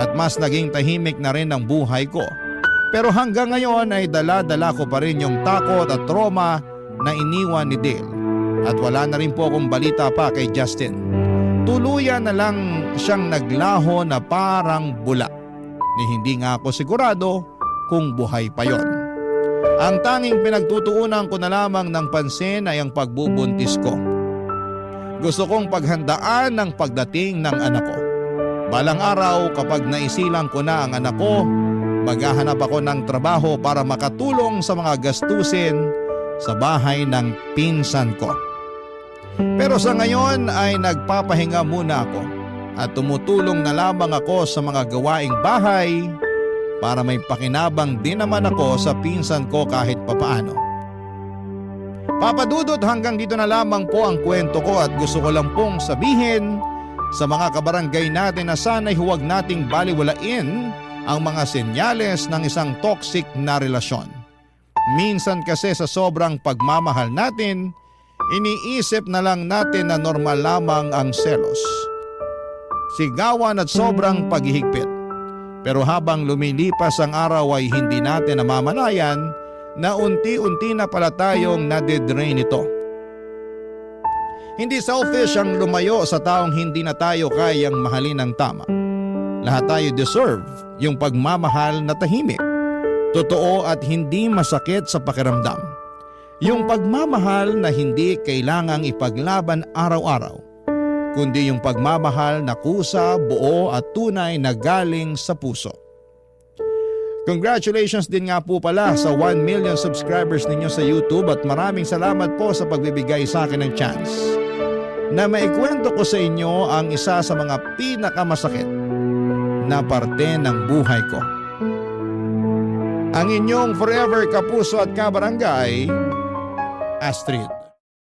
At mas naging tahimik na rin ang buhay ko. Pero hanggang ngayon ay dala-dala ko pa rin yung takot at trauma na iniwan ni Dale. At wala na rin po akong balita pa kay Justin. Tuluyan na lang siyang naglaho na parang bula. Ni hindi nga ako sigurado kung buhay pa yon. Ang tanging pinagtutuunan ko na lamang ng pansin ay ang pagbubuntis ko. Gusto kong paghandaan ng pagdating ng anak ko. Balang araw kapag naisilang ko na ang anak ko, maghahanap ako ng trabaho para makatulong sa mga gastusin sa bahay ng pinsan ko. Pero sa ngayon ay nagpapahinga muna ako at tumutulong na lamang ako sa mga gawaing bahay para may pakinabang din naman ako sa pinsan ko kahit papaano. Papadudot, hanggang dito na lamang po ang kwento ko at gusto ko lang pong sabihin sa mga kabarangay natin na sana'y huwag nating baliwalain ang mga senyales ng isang toxic na relasyon. Minsan kasi sa sobrang pagmamahal natin, iniisip na lang natin na normal lamang ang selos, sigawan at sobrang paghihigpit. Pero habang lumilipas ang araw ay hindi natin namamalayan na unti-unti na pala tayong nadidrain ito. Hindi selfish ang lumayo sa taong hindi na tayo kayang mahalin ng tama. Lahat tayo deserve yung pagmamahal na tahimik, totoo at hindi masakit sa pakiramdam. Yung pagmamahal na hindi kailangang ipaglaban araw-araw, kundi yung pagmamahal na kusa, buo at tunay na galing sa puso. Congratulations din nga po pala sa 1 million subscribers ninyo sa YouTube at maraming salamat po sa pagbibigay sa akin ng chance na maikwento ko sa inyo ang isa sa mga pinakamasakit na parte ng buhay ko. Ang inyong forever kapuso at kabarangay, Astrid.